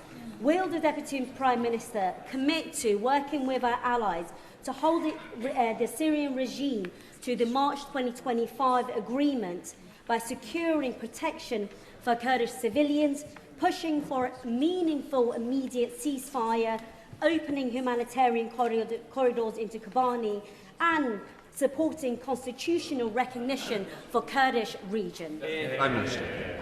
Will the Deputy Prime Minister commit to working with our allies to hold the Syrian regime to the March 2025 agreement by securing protection for Kurdish civilians, pushing for a meaningful immediate ceasefire, opening humanitarian corridors into Kobani, and supporting constitutional recognition for Kurdish region? Prime Minister.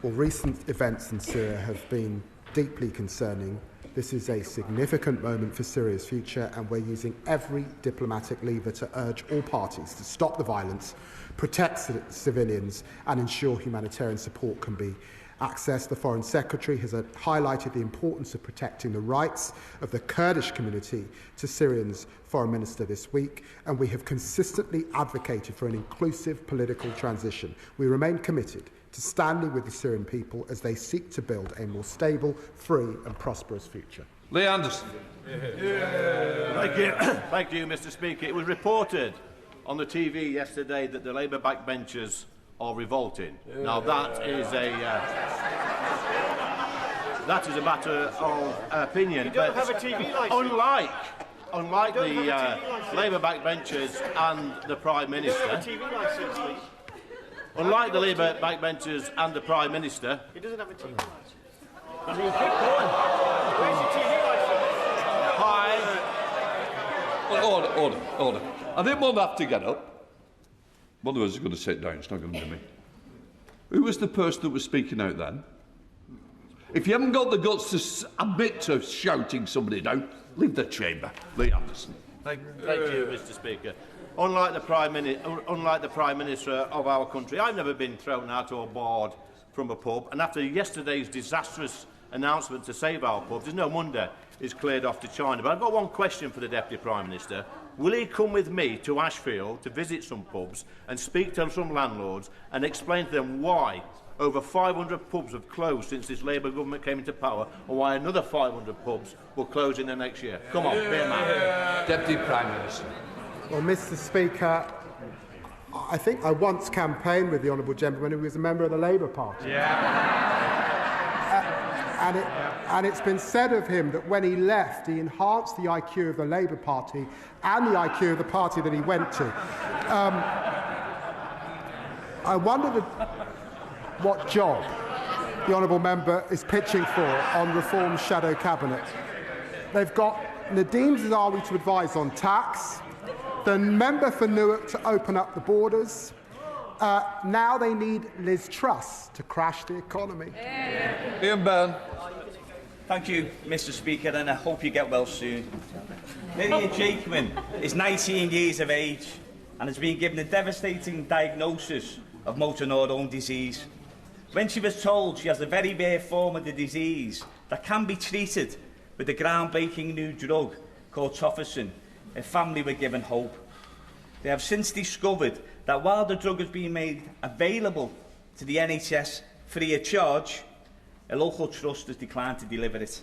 Well, recent events in Syria have been deeply concerning. This is a significant moment for Syria's future, and we're using every diplomatic lever to urge all parties to stop the violence, protect civilians, and ensure humanitarian support can be accessed. The Foreign Secretary has highlighted the importance of protecting the rights of the Kurdish community to Syrian's Foreign Minister this week, and we have consistently advocated for an inclusive political transition. We remain committed to standing with the Syrian people as they seek to build a more stable, free and prosperous future. Lee Anderson. Thank you, Mr. Speaker. It was reported on the TV yesterday that the Labour backbenchers are revolting. Now that is a matter of opinion. You don't have a TV licence. Unlike the Labour backbenchers and the Prime Minister. You don't have a TV licence, please. Unlike the Labour backbenchers and the Prime Minister. He doesn't have a TV licence. I mean, keep going. Where's your TV licence? Hi. Well, order. I think one have to get up. One of us is going to sit down. It's not going to be me. Who was the person that was speaking out then? If you haven't got the guts to admit to shouting somebody down, leave the chamber. Lee Anderson. Thank you, Mr. Speaker. Unlike the Prime Minister of our country, I've never been thrown out or barred from a pub, and after yesterday's disastrous announcement to save our pubs, there's no wonder he's cleared off to China. But I've got one question for the Deputy Prime Minister. Will he come with me to Ashfield to visit some pubs and speak to some landlords and explain to them why over 500 pubs have closed since this Labour government came into power, and why another 500 pubs will close in the next year? Come on, be a man. Deputy Prime Minister. Well, Mr. Speaker, I think I once campaigned with the honourable gentleman who was a member of the Labour Party. And it's been said of him that when he left, he enhanced the IQ of the Labour Party and the IQ of the party that he went to. I wondered what job the honourable member is pitching for on Reform's shadow cabinet. They've got Nadeem Zahawi to advise on tax, the member for Newark to open up the borders. Now they need Liz Truss to crash the economy. Ian Byrne. Thank you, Mr. Speaker, and I hope you get well soon. Lydia Jakeman is 19 years of age and has been given a devastating diagnosis of motor neurone disease. When she was told she has a very rare form of the disease that can be treated with a groundbreaking new drug called tofersen, her family were given hope. they have since discovered that while the drug has been made available to the NHS free of charge, a local trust has declined to deliver it.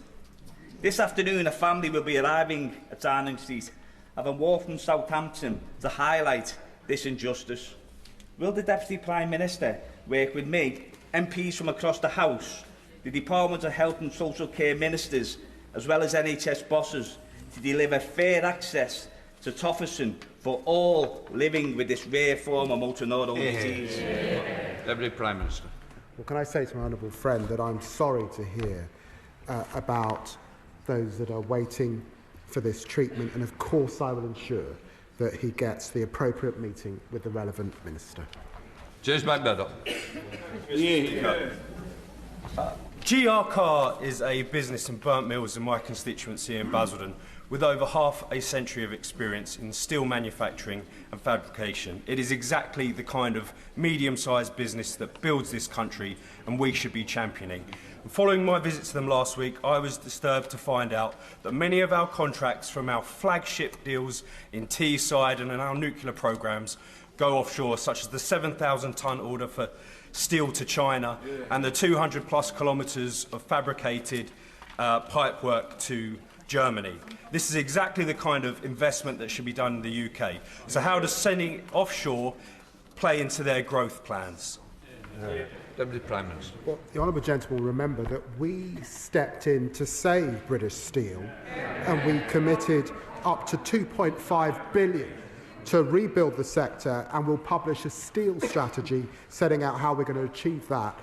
This afternoon, a family will be arriving at Downing Street, having walked from Southampton to highlight this injustice. Will the Deputy Prime Minister work with me, MPs from across the House, the Department of Health and Social Care Ministers, as well as NHS bosses, to deliver fair access to Tofferson for all living with this rare form of motor neuron disease? Deputy Prime Minister. Well, can I say to my honourable friend that I'm sorry to hear about those that are waiting for this treatment, and of course I will ensure that he gets the appropriate meeting with the relevant minister. James Badenoch. GR Car is a business in Burnt Mills in my constituency in Basildon, with over half a century of experience in steel manufacturing and fabrication. It is exactly the kind of medium-sized business that builds this country and we should be championing. Following my visit to them last week, I was disturbed to find out that many of our contracts from our flagship deals in Teesside and in our nuclear programmes go offshore, such as the 7,000-tonne order for steel to China and the 200-plus kilometres of fabricated pipework to Germany. This is exactly the kind of investment that should be done in the UK. So how does sending offshore play into their growth plans? Deputy Prime Minister. Well, the honourable gentleman will remember that we stepped in to save British Steel and we committed up to £2.5 billion to rebuild the sector, and we'll publish a steel strategy setting out how we're going to achieve that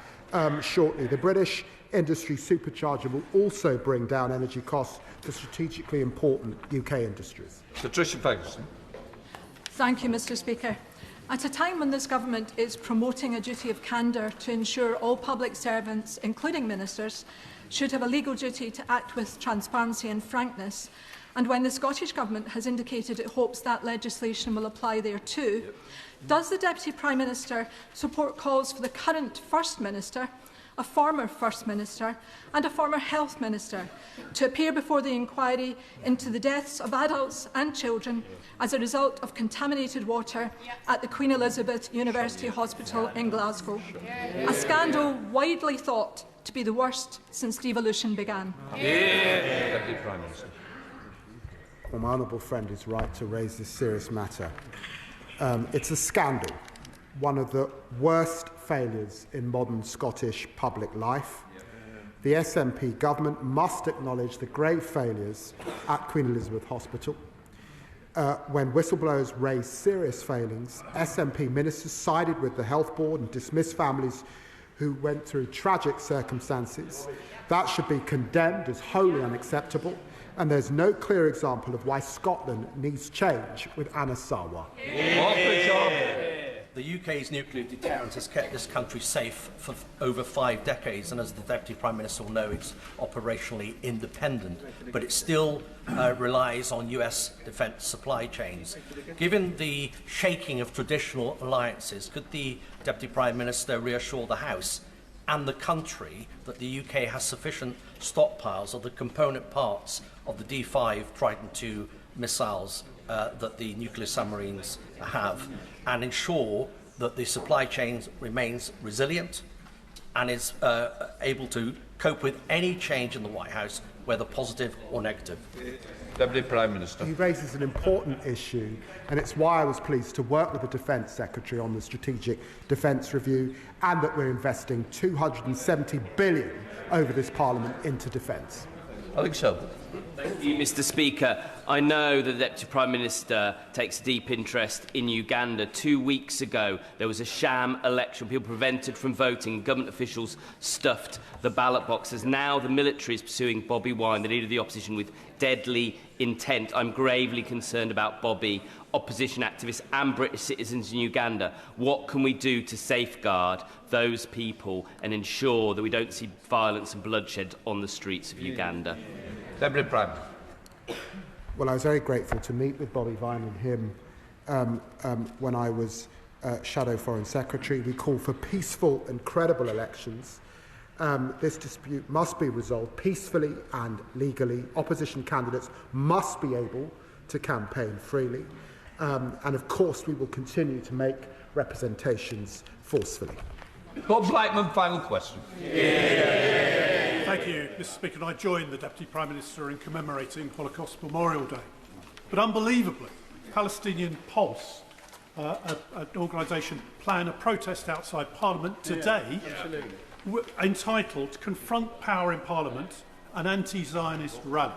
shortly. The British Industry Supercharger will also bring down energy costs for strategically important UK industries. Patricia Ferguson. Thank you, Mr Speaker. At a time when this government is promoting a duty of candour to ensure all public servants, including ministers, should have a legal duty to act with transparency and frankness, and when the Scottish Government has indicated it hopes that legislation will apply there too, does the Deputy Prime Minister support calls for the current First Minister, a former First Minister and a former Health Minister to appear before the inquiry into the deaths of adults and children as a result of contaminated water at the Queen Elizabeth University Hospital in Glasgow? A scandal widely thought to be the worst since devolution began. Deputy Prime Minister. Well, my honourable friend is right to raise this serious matter. It's a scandal, one of the worst failures in modern Scottish public life. The SNP government must acknowledge the grave failures at Queen Elizabeth Hospital. When whistleblowers raised serious failings, SNP ministers sided with the Health Board and dismissed families who went through tragic circumstances. That should be condemned as wholly unacceptable, and there's no clear example of why Scotland needs change with Anna Sarwar. The UK's nuclear deterrent has kept this country safe for over 5 decades, and as the Deputy Prime Minister will know, it's operationally independent, but it still relies on US defence supply chains. Given the shaking of traditional alliances, could the Deputy Prime Minister reassure the House and the country that the UK has sufficient stockpiles of the component parts of the D5 Triton II missiles that the nuclear submarines have, and ensure that the supply chain remains resilient and is able to cope with any change in the White House, whether positive or negative? Deputy Prime Minister. He raises an important issue, and it's why I was pleased to work with the Defence Secretary on the Strategic Defence Review, and that we're investing £270 billion over this Parliament into defence. I think so. Thank you, Mr Speaker. I know that the Deputy Prime Minister takes a deep interest in Uganda. 2 weeks ago, there was a sham election. People prevented from voting. Government officials stuffed the ballot boxes. Now the military is pursuing Bobi Wine, the leader of the opposition, with deadly intent. I'm gravely concerned about Bobi, opposition activists and British citizens in Uganda. What can we do to safeguard those people and ensure that we don't see violence and bloodshed on the streets of Uganda? Deputy Prime. Well, I was very grateful to meet with Bobi Wine and him when I was Shadow Foreign Secretary. We call for peaceful and credible elections. This dispute must be resolved peacefully and legally. Opposition candidates must be able to campaign freely. and of course we will continue to make representations forcefully. Bob Blackman, final question. Thank you, Mr. Speaker. And I join the Deputy Prime Minister in commemorating Holocaust Memorial Day. But unbelievably, Palestinian Pulse, an organisation, plan a protest outside Parliament today entitled "Confront Power in Parliament, an anti-Zionist rally."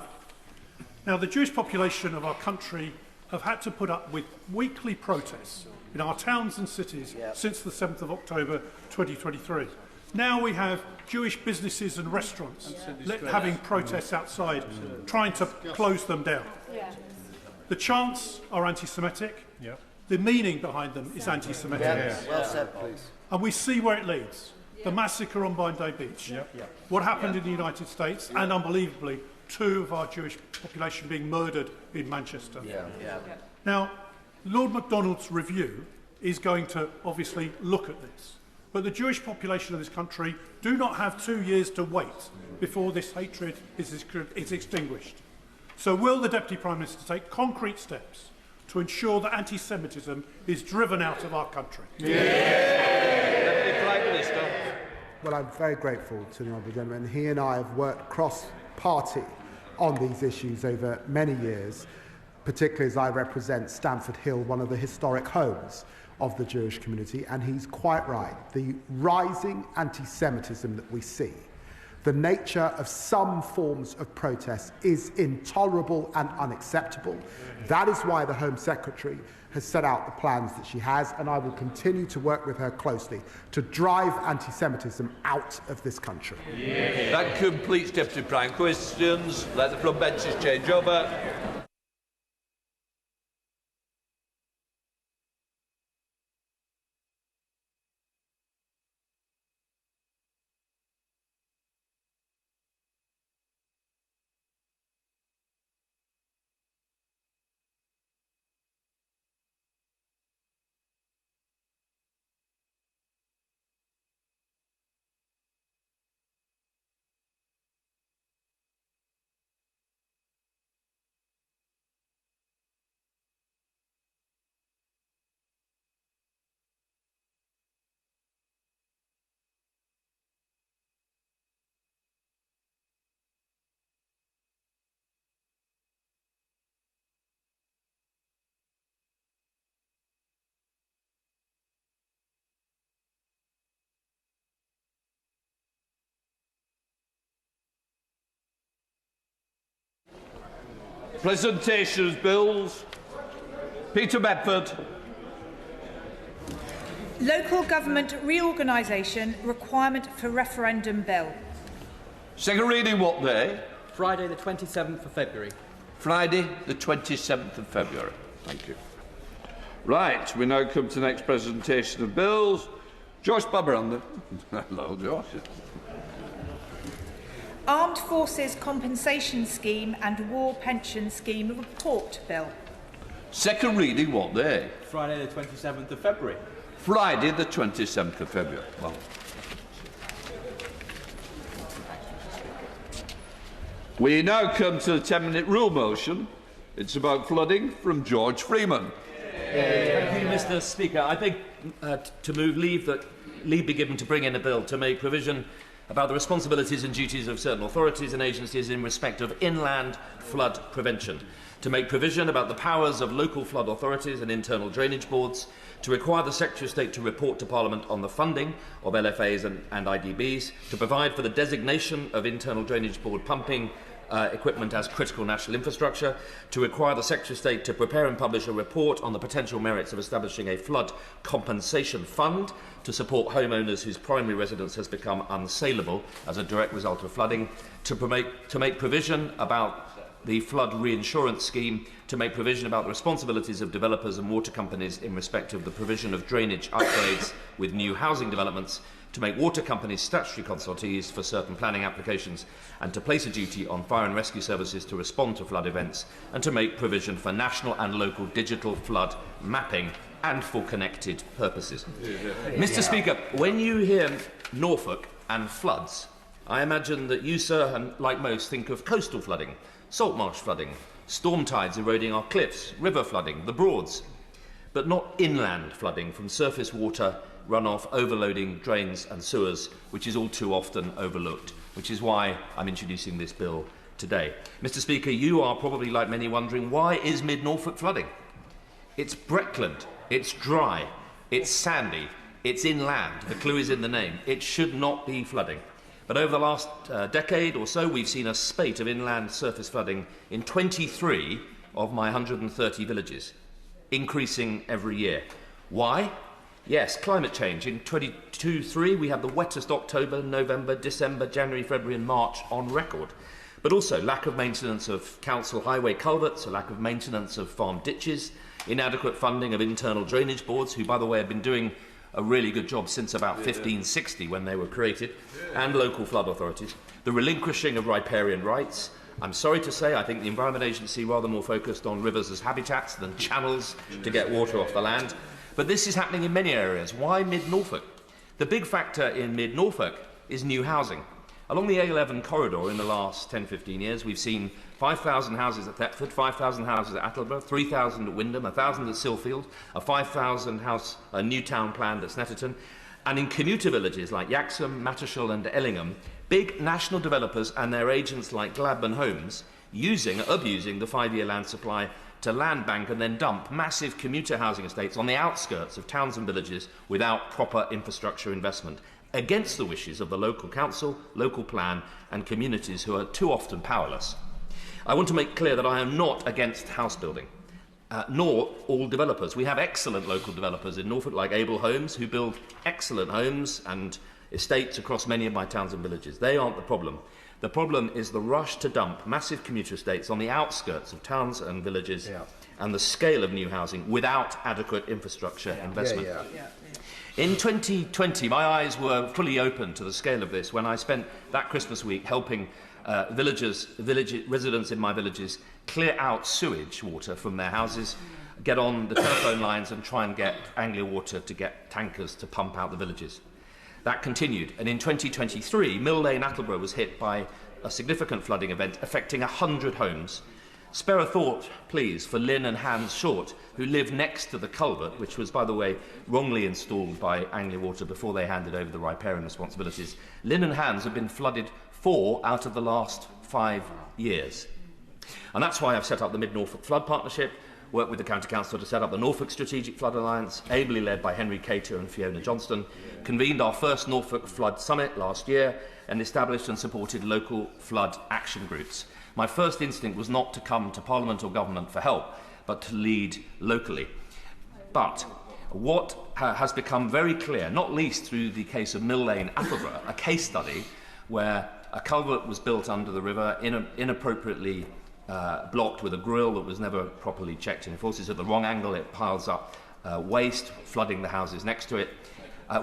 Now, the Jewish population of our country have had to put up with weekly protests in our towns and cities since the 7th of October 2023. Now we have Jewish businesses and restaurants having protests outside, trying to close them down. The chants are anti-Semitic. The meaning behind them is anti-Semitic. Well said, please. And we see where it leads. The massacre on Bondi Beach, what happened in the United States, and unbelievably, 2 of our Jewish population being murdered in Manchester. Now, Lord MacDonald's review is going to obviously look at this. But the Jewish population of this country do not have 2 years to wait before this hatred is extinguished. So will the Deputy Prime Minister take concrete steps to ensure that anti-Semitism is driven out of our country? Deputy Prime Minister. Well, I'm very grateful to the Honourable Gentleman. He and I have worked cross-party on these issues over many years, particularly as I represent Stamford Hill, one of the historic homes of the Jewish community, and he's quite right. The rising anti-Semitism that we see, the nature of some forms of protest is intolerable and unacceptable. That is why the Home Secretary has set out the plans that she has, and I will continue to work with her closely to drive anti-Semitism out of this country. That completes Deputy Prime questions. Let the front benches change over. Presentations, bills. Peter Bedford. Local Government Reorganisation Requirement for Referendum Bill. Second reading what day? Friday the 27th of February. Friday the 27th of February. Thank you. Right, we now come to the next presentation of bills. Joyce Babaranda. Hello, Joyce. Armed Forces Compensation Scheme and War Pension Scheme Report Bill. Second reading what day? Friday the 27th of February. Friday the 27th of February. Well. We now come to the 10-minute rule motion. It's about flooding from George Freeman. Thank you, Mr. Speaker. I beg to move leave be given to bring in a bill to make provision about the responsibilities and duties of certain authorities and agencies in respect of inland flood prevention, to make provision about the powers of local flood authorities and internal drainage boards, to require the Secretary of State to report to Parliament on the funding of LFAs and IDBs, to provide for the designation of internal drainage board pumping equipment as critical national infrastructure, to require the Secretary of State to prepare and publish a report on the potential merits of establishing a flood compensation fund to support homeowners whose primary residence has become unsaleable as a direct result of flooding, to make provision about the flood reinsurance scheme, to make provision about the responsibilities of developers and water companies in respect of the provision of drainage upgrades with new housing developments, to make water companies statutory consultees for certain planning applications, and to place a duty on fire and rescue services to respond to flood events, and to make provision for national and local digital flood mapping and for connected purposes. Mr. Speaker, when you hear Norfolk and floods, I imagine that you, sir, and like most, think of coastal flooding, salt marsh flooding, storm tides eroding our cliffs, river flooding, the Broads, but not inland flooding from surface water runoff overloading drains and sewers, which is all too often overlooked, which is why I'm introducing this bill today. Mr. Speaker, you are probably, like many, wondering, why is mid-Norfolk flooding? It's Breckland, it's dry, it's sandy, it's inland. The clue is in the name. It should not be flooding. But over the last decade or so, we've seen a spate of inland surface flooding in 23 of my 130 villages, increasing every year. Why? Yes, climate change. In 22-3, we had the wettest October, November, December, January, February and March on record. But also lack of maintenance of council highway culverts, a lack of maintenance of farm ditches, inadequate funding of internal drainage boards, who, by the way, have been doing a really good job since about 1560 when they were created, and local flood authorities. The relinquishing of riparian rights. I'm sorry to say, I think the Environment Agency rather more focused on rivers as habitats than channels to get water off the land. But this is happening in many areas. Why mid-Norfolk? The big factor in mid-Norfolk is new housing. Along the A11 corridor in the last 10-15 years, we've seen 5,000 houses at Thetford, 5,000 houses at Attleborough, 3,000 at Windham, 1,000 at Silfield, a 5,000 house new town planned at Snetterton, and in commuter villages like Yaxham, Mattershall and Ellingham, big national developers and their agents like Gladman Homes abusing the 5-year land supply to land bank and then dump massive commuter housing estates on the outskirts of towns and villages without proper infrastructure investment, against the wishes of the local council, local plan and communities who are too often powerless. I want to make clear that I am not against house building, nor all developers. We have excellent local developers in Norfolk like Able Homes, who build excellent homes and estates across many of my towns and villages. They aren't the problem. The problem is the rush to dump massive commuter estates on the outskirts of towns and villages and the scale of new housing without adequate infrastructure investment. In 2020, my eyes were fully open to the scale of this when I spent that Christmas week helping residents in my villages clear out sewage water from their houses, get on the telephone lines and try and get Anglia Water to get tankers to pump out the villages. That continued, and in 2023, Mill Lane, Attleborough was hit by a significant flooding event affecting 100 homes. Spare a thought, please, for Lynn and Hans Short, who live next to the culvert, which was, by the way, wrongly installed by Anglia Water before they handed over the riparian responsibilities. Lynn and Hans have been flooded 4 out of the last 5 years. And that's why I've set up the Mid-Norfolk Flood Partnership, worked with the County Council to set up the Norfolk Strategic Flood Alliance, ably led by Henry Cater and Fiona Johnston, convened our first Norfolk Flood Summit last year, and established and supported local flood action groups. My first instinct was not to come to Parliament or Government for help, but to lead locally. But what has become very clear, not least through the case of Mill Lane, Attleborough, a case study where a culvert was built under the river, inappropriately blocked with a grill that was never properly checked and enforced. It's at the wrong angle, it piles up waste, flooding the houses next to it.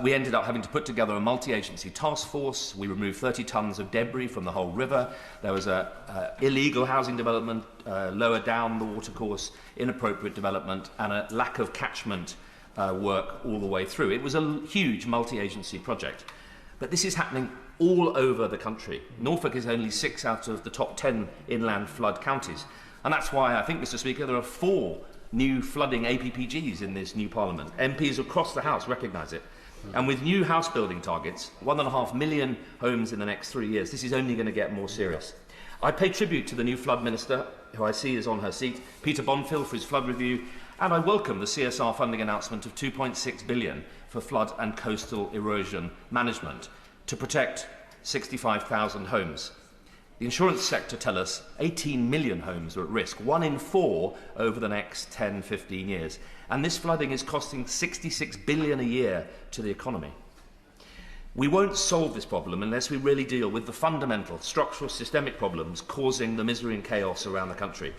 We ended up having to put together a multi-agency task force. We removed 30 tonnes of debris from the whole river. There was an illegal housing development lower down the watercourse, inappropriate development, and a lack of catchment work all the way through. It was a huge multi-agency project. But this is happening all over the country. Norfolk is only 6 out of the top 10 inland flood counties. And that's why I think, Mr. Speaker, there are 4 new flooding APPGs in this new Parliament. MPs across the House recognise it. And with new house building targets, 1.5 million homes in the next 3 years, this is only going to get more serious. I pay tribute to the new Flood Minister, who I see is on her seat, Peter Bonfield, for his flood review, and I welcome the CSR funding announcement of £2.6 billion for flood and coastal erosion management to protect 65,000 homes. The insurance sector tell us 18 million homes are at risk, 1 in 4 over the next 10-15 years. And this flooding is costing $66 billion a year to the economy. We won't solve this problem unless we really deal with the fundamental, structural, systemic problems causing the misery and chaos around the country.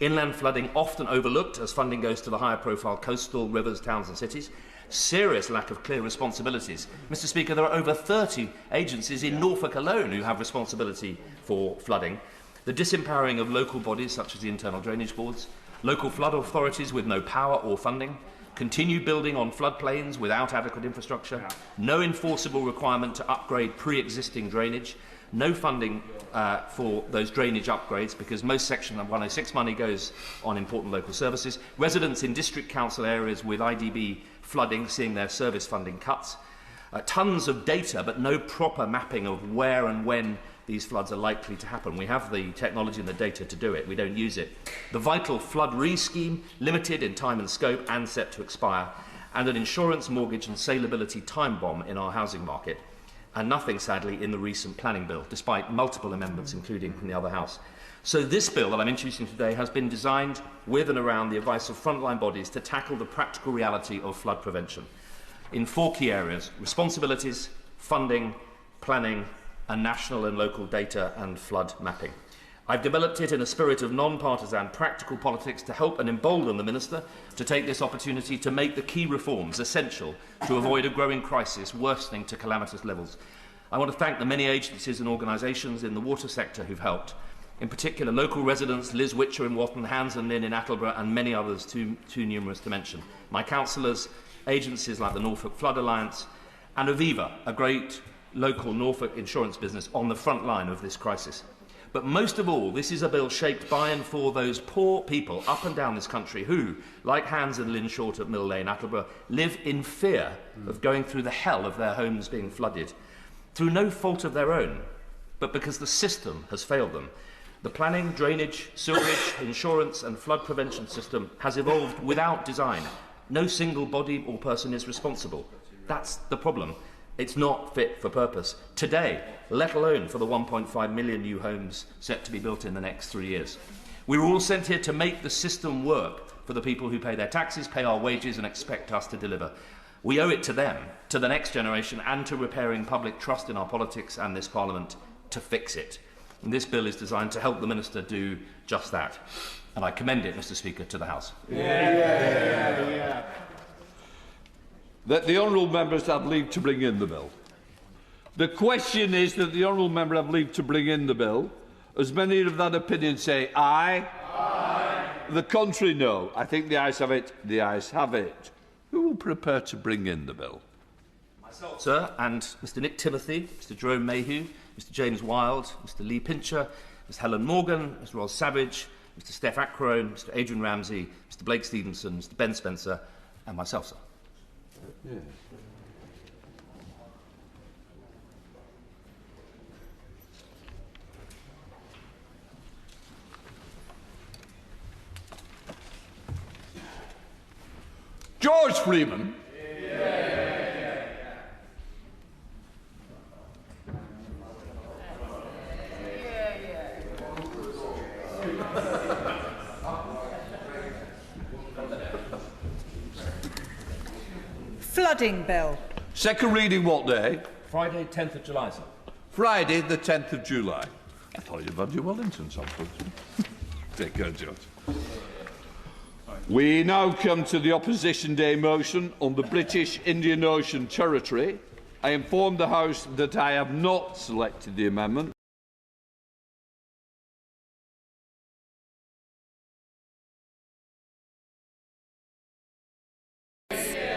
Inland flooding often overlooked as funding goes to the higher profile coastal rivers, towns and cities. Serious lack of clear responsibilities. Mr. Speaker, there are over 30 agencies in Norfolk alone who have responsibility for flooding. The disempowering of local bodies such as the internal drainage boards, local flood authorities with no power or funding, continue building on floodplains without adequate infrastructure, no enforceable requirement to upgrade pre-existing drainage, no funding for those drainage upgrades because most Section 106 money goes on important local services, residents in district council areas with IDB flooding seeing their service funding cuts, tons of data but no proper mapping of where and when these floods are likely to happen. We have the technology and the data to do it. We don't use it. The vital flood re-scheme, limited in time and scope and set to expire, and an insurance, mortgage and saleability time bomb in our housing market. And nothing, sadly, in the recent planning bill, despite multiple amendments, including from the other House. So this bill that I'm introducing today has been designed with and around the advice of frontline bodies to tackle the practical reality of flood prevention in 4 key areas: responsibilities, funding, planning, and national and local data and flood mapping. I've developed it in a spirit of non-partisan practical politics to help and embolden the Minister to take this opportunity to make the key reforms essential to avoid a growing crisis worsening to calamitous levels. I want to thank the many agencies and organisations in the water sector who've helped, in particular local residents Liz Witcher in Watton, Hans and Lynn in Attleborough and many others too numerous to mention. My councillors, agencies like the Norfolk Flood Alliance and Aviva, a great local Norfolk insurance business on the front line of this crisis. But most of all, this is a bill shaped by and for those poor people up and down this country who, like Hans and Lynn Short at Mill Lane, Attleborough, live in fear of going through the hell of their homes being flooded, through no fault of their own, but because the system has failed them. The planning, drainage, sewerage, insurance and flood prevention system has evolved without design. No single body or person is responsible. That's the problem. It's not fit for purpose today, let alone for the 1.5 million new homes set to be built in the next 3 years. We were all sent here to make the system work for the people who pay their taxes, pay our wages and expect us to deliver. We owe it to them, to the next generation and to repairing public trust in our politics and this Parliament to fix it. And this bill is designed to help the Minister do just that. And I commend it, Mr Speaker, to the House. That the honourable members have leave to bring in the bill. The question is that the honourable member have leave to bring in the bill. As many of that opinion say aye. Aye. The contrary, no. I think the ayes have it. The ayes have it. Who will prepare to bring in the bill? Myself, sir, and Mr Nick Timothy, Mr Jerome Mayhew, Mr James Wilde, Mr Lee Pincher, Ms Helen Morgan, Mr Ross Savage, Mr Steph Acrone, Mr Adrian Ramsey, Mr Blake Stevenson, Mr Ben Spencer, and myself, sir. Yes. George Freeman. Flooding bill. Second reading what day? Friday, 10th of July, sir. Friday, the 10th of July. I thought you'd had your Wellington something. Take care, George. We now come to the Opposition Day motion on the British Indian Ocean Territory. I inform the House that I have not selected the amendment.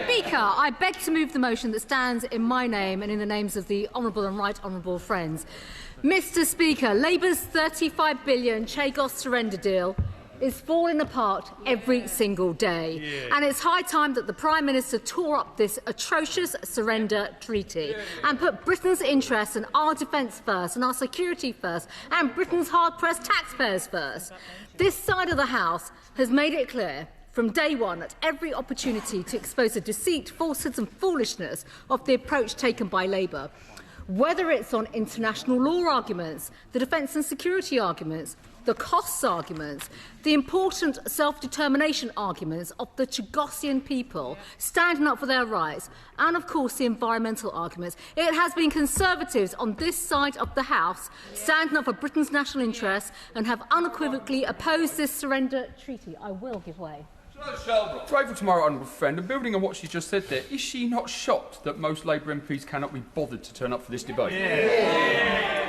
Speaker, I beg to move the motion that stands in my name and in the names of the Honourable and Right Honourable friends. Mr Speaker, Labour's £35 billion Chagos surrender deal is falling apart every single day. Yeah. And it's high time that the Prime Minister tore up this atrocious surrender treaty and put Britain's interests and our defence first and our security first and Britain's hard-pressed taxpayers first. This side of the House has made it clear from day one at every opportunity to expose the deceit, falsehoods and foolishness of the approach taken by Labour. Whether it's on international law arguments, the defence and security arguments, the costs arguments, the important self-determination arguments of the Chagosian people standing up for their rights, and of course the environmental arguments. It has been Conservatives on this side of the House standing up for Britain's national interests and have unequivocally opposed this surrender treaty. I will give way. Throw for tomorrow, honourable friend, and building on what she just said there, is she not shocked that most Labour MPs cannot be bothered to turn up for this debate?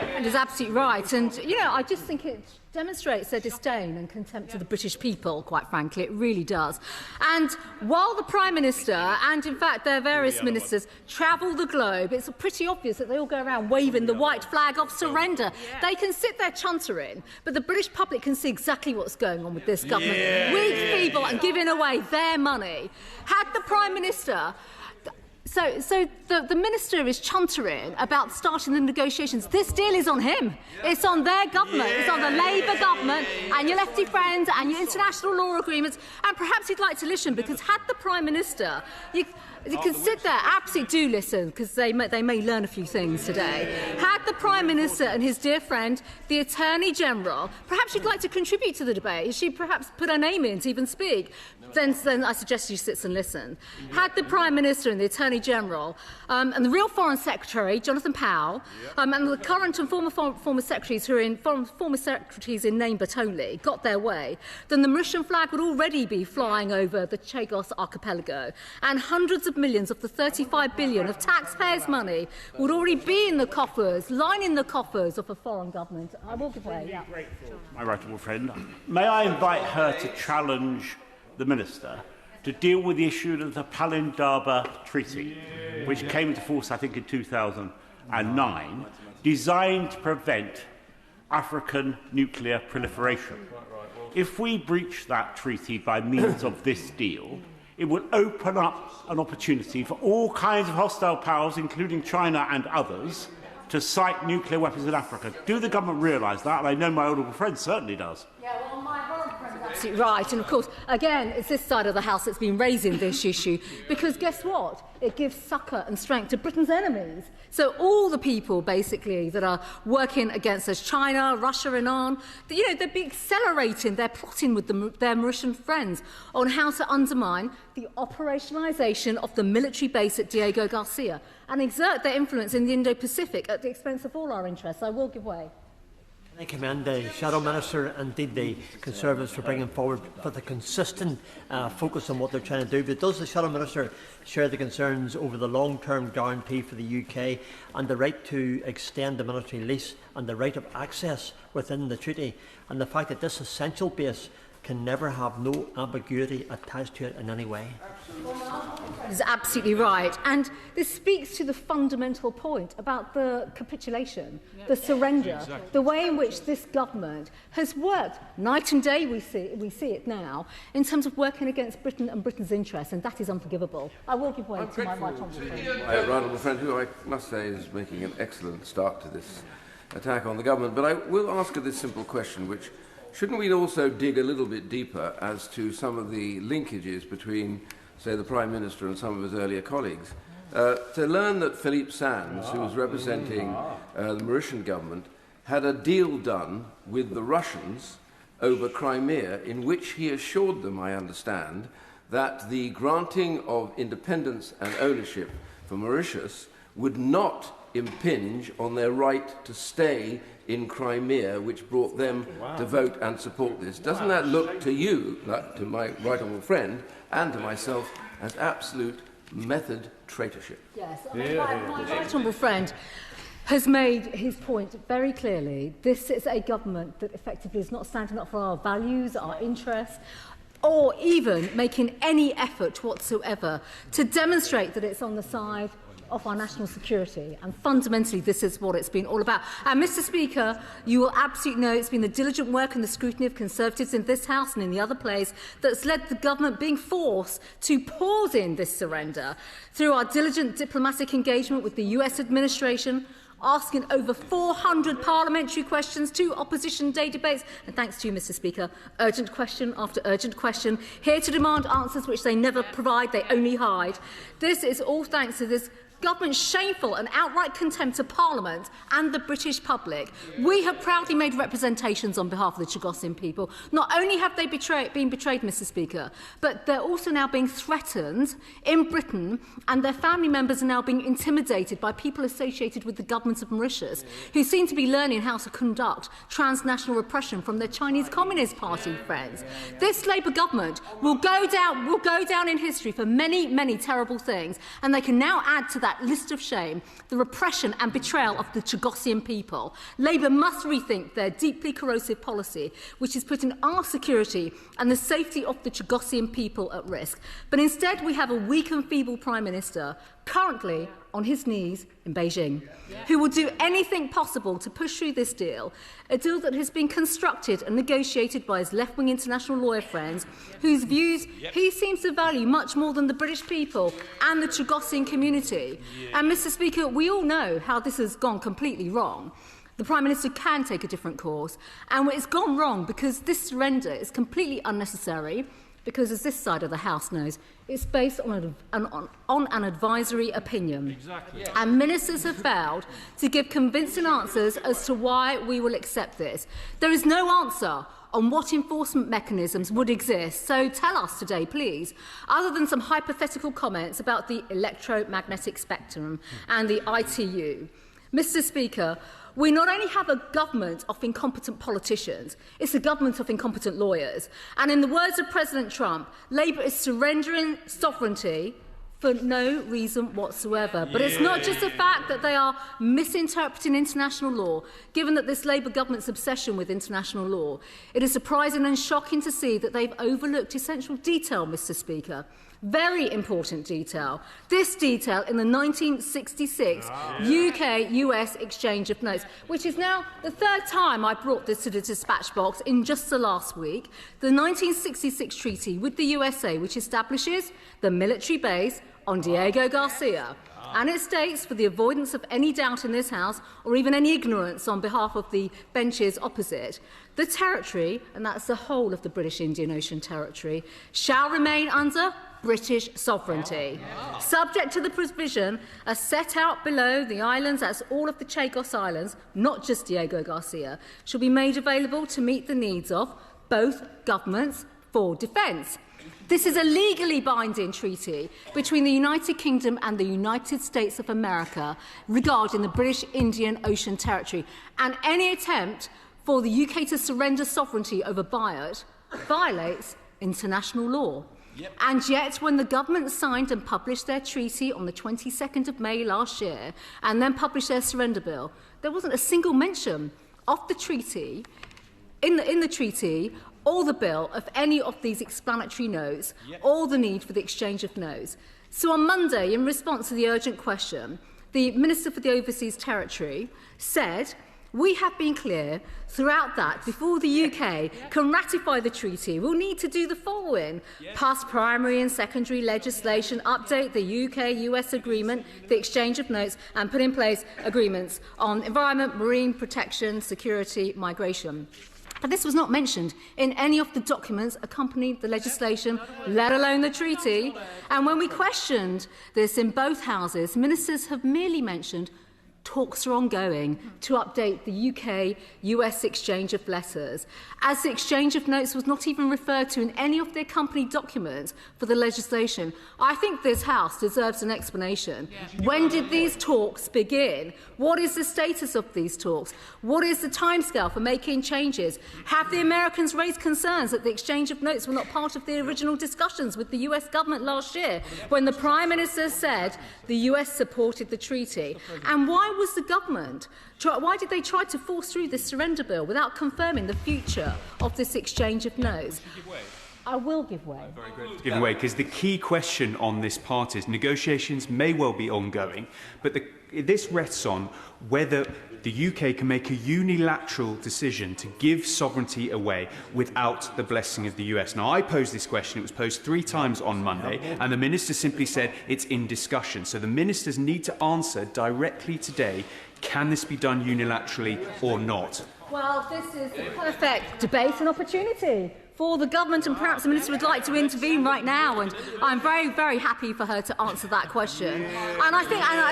And is absolutely right. And, you know, I just think it demonstrates their disdain and contempt for the British people, quite frankly. It really does. And while the Prime Minister and, in fact, their various ministers travel the globe, it's pretty obvious that they all go around waving the white flag of surrender. They can sit there chuntering, but the British public can see exactly what's going on with this government. Weak people and giving away their money. Had the Prime Minister... So the Minister is chuntering about starting the negotiations. This deal is on him. It's on their government. It's on the Labour government and your lefty friends and your international law agreements. And perhaps he'd like to listen, because had the Prime Minister... You can sit there, absolutely do listen, because they may learn a few things today. Had the Prime Minister and his dear friend, the Attorney-General, perhaps she'd like to contribute to the debate. She'd perhaps put her name in to even speak. Then I suggest she sits and listens. Had the Prime Minister and the Attorney-General and the real Foreign Secretary, Jonathan Powell, and the current and former secretaries who are in former secretaries in name but only, got their way, then the Mauritian flag would already be flying over the Chagos archipelago, and hundreds of millions of the 35 billion of taxpayers' money would already be in the coffers, lining the coffers of a foreign government. I will give way. Yeah. My right honourable friend, may I invite her to challenge the Minister to deal with the issue of the Palindaba Treaty, which came into force, I think, in 2009, designed to prevent African nuclear proliferation. If we breach that treaty by means of this deal, it will open up an opportunity for all kinds of hostile powers, including China and others, to site nuclear weapons in Africa. Do the government realise that? And I know my honourable friend certainly does. Yeah, well, my honourable friend is absolutely right. And, of course, again, it's this side of the House that's been raising this issue, because guess what? It gives succour and strength to Britain's enemies. So all the people, basically, that are working against us, China, Russia, Iran, you know, they'd be accelerating, they're plotting with their Mauritian friends on how to undermine the operationalisation of the military base at Diego Garcia and exert their influence in the Indo-Pacific at the expense of all our interests. I will give way. I commend the Shadow Minister and indeed the Conservatives for bringing forward with a consistent focus on what they're trying to do. But does the Shadow Minister share the concerns over the long-term guarantee for the UK and the right to extend the military lease and the right of access within the treaty, and the fact that this essential base can never have no ambiguity attached to it in any way? Is absolutely right. And this speaks to the fundamental point about the capitulation, the surrender, the way in which this government has worked night and day, we see it now, in terms of working against Britain and Britain's interests, and that is unforgivable. I will give way to my right honourable friend. My right honourable friend, who I must say is making an excellent start to this attack on the government. But I will ask her this simple question, which shouldn't we also dig a little bit deeper as to some of the linkages between, say, the Prime Minister and some of his earlier colleagues, to learn that Philippe Sands, who was representing the Mauritian government, had a deal done with the Russians over Crimea, in which he assured them, I understand, that the granting of independence and ownership for Mauritius would not impinge on their right to stay in Crimea, which brought them to vote and support this. Doesn't that look to you, like to my right honourable friend, and to myself, as absolute method traitorship? Yes, my right honourable friend has made his point very clearly. This is a government that effectively is not standing up for our values, our interests, or even making any effort whatsoever to demonstrate that it's on the side of our national security. And fundamentally, this is what it's been all about. And, Mr. Speaker, you will absolutely know it's been the diligent work and the scrutiny of Conservatives in this House and in the other place that's led the government being forced to pause in this surrender through our diligent diplomatic engagement with the US administration, asking over 400 parliamentary questions, 2 opposition day debates, and thanks to you, Mr. Speaker, urgent question after urgent question, here to demand answers which they never provide, they only hide. This is all thanks to this government's shameful and outright contempt of Parliament and the British public. We have proudly made representations on behalf of the Chagossian people. Not only have they been betrayed, Mr. Speaker, but they're also now being threatened in Britain, and their family members are now being intimidated by people associated with the government of Mauritius, who seem to be learning how to conduct transnational repression from their Chinese Communist Party friends. This Labour government will go down in history for many, many terrible things, and they can now add to that that list of shame the repression and betrayal of the Chagosian people. Labour must rethink their deeply corrosive policy, which is putting our security and the safety of the Chagosian people at risk. But instead, we have a weak and feeble Prime Minister, currently on his knees in Beijing, who will do anything possible to push through this deal, a deal that has been constructed and negotiated by his left-wing international lawyer friends, whose views he seems to value much more than the British people and the Chagosian community. And, Mr. Speaker, we all know how this has gone completely wrong. The Prime Minister can take a different course, and it's gone wrong because this surrender is completely unnecessary, because, as this side of the House knows, it's based on an advisory opinion. Exactly. And ministers have failed to give convincing answers as to why we will accept this. There is no answer on what enforcement mechanisms would exist. So tell us today, please, other than some hypothetical comments about the electromagnetic spectrum and the ITU. Mr. Speaker, we not only have a government of incompetent politicians, it's a government of incompetent lawyers. And in the words of President Trump, Labour is surrendering sovereignty for no reason whatsoever. But it's not just the fact that they are misinterpreting international law, given that this Labour government's obsession with international law. It is surprising and shocking to see that they've overlooked essential detail, Mr. Speaker. Very important detail. This detail in the 1966 UK-US exchange of notes, which is now the third time I brought this to the dispatch box in just the last week. The 1966 treaty with the USA, which establishes the military base on Diego Garcia. And it states, for the avoidance of any doubt in this House, or even any ignorance on behalf of the benches opposite, the territory, and that's the whole of the British Indian Ocean Territory, shall remain under British sovereignty. Subject to the provision as set out below, the islands, that's all of the Chagos Islands, not just Diego Garcia, shall be made available to meet the needs of both governments for defence. This is a legally binding treaty between the United Kingdom and the United States of America regarding the British Indian Ocean Territory, and any attempt for the UK to surrender sovereignty over Biot violates international law. And yet, when the government signed and published their treaty on the 22nd of May last year, and then published their surrender bill, there wasn't a single mention of the treaty, in the treaty, or the bill, of any of these explanatory notes, or the need for the exchange of notes. So on Monday, in response to the urgent question, the Minister for the Overseas Territory said, "We have been clear throughout that before the UK can ratify the treaty, we'll need to do the following: pass primary and secondary legislation, update the UK-US agreement, the exchange of notes, and put in place agreements on environment, marine protection, security, migration." But this was not mentioned in any of the documents accompanying the legislation, let alone the treaty. And when we questioned this in both houses, ministers have merely mentioned talks are ongoing to update the UK-US exchange of letters, as the exchange of notes was not even referred to in any of the accompanying documents for the legislation. I think this House deserves an explanation. When did these talks begin? What is the status of these talks? What is the timescale for making changes? Have the Americans raised concerns that the exchange of notes were not part of the original discussions with the US government last year, when the Prime Minister said the US supported the treaty? And why did they try to force through this surrender bill without confirming the future of this exchange of notes? I will give way. Very grateful to give way, because the key question on this part is negotiations may well be ongoing, but this rests on whether the UK can make a unilateral decision to give sovereignty away without the blessing of the US. Now, I posed this question. It was posed 3 times on Monday, and the minister simply said it's in discussion. So the ministers need to answer directly today, can this be done unilaterally or not? Well, this is the perfect debate and opportunity for the government, and perhaps the minister would like to intervene right now, and I'm very, very happy for her to answer that question. And I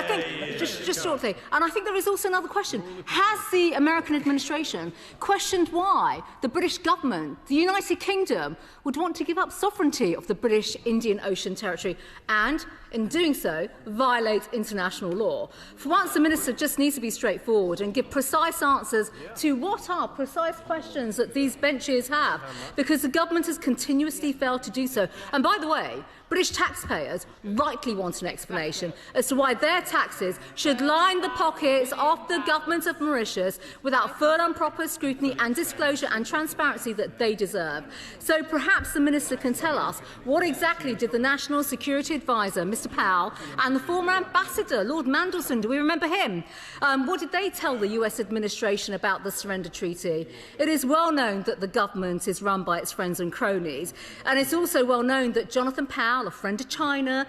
think, just shortly, and I think there is also another question. Has the American administration questioned why the British government, the United Kingdom, would want to give up sovereignty of the British Indian Ocean Territory and, in doing so, violate international law? For once, the minister just needs to be straightforward and give precise answers to what are precise questions that these benches have, because the government has continuously failed to do so. And by the way, British taxpayers rightly want an explanation as to why their taxes should line the pockets of the government of Mauritius without full and proper scrutiny and disclosure and transparency that they deserve. So perhaps the Minister can tell us what exactly did the National Security Advisor, Mr Powell, and the former Ambassador, Lord Mandelson, do we remember him? What did they tell the US administration about the surrender treaty? It is well known that the government is run by its friends and cronies, and it's also well known that Jonathan Powell, a friend of China,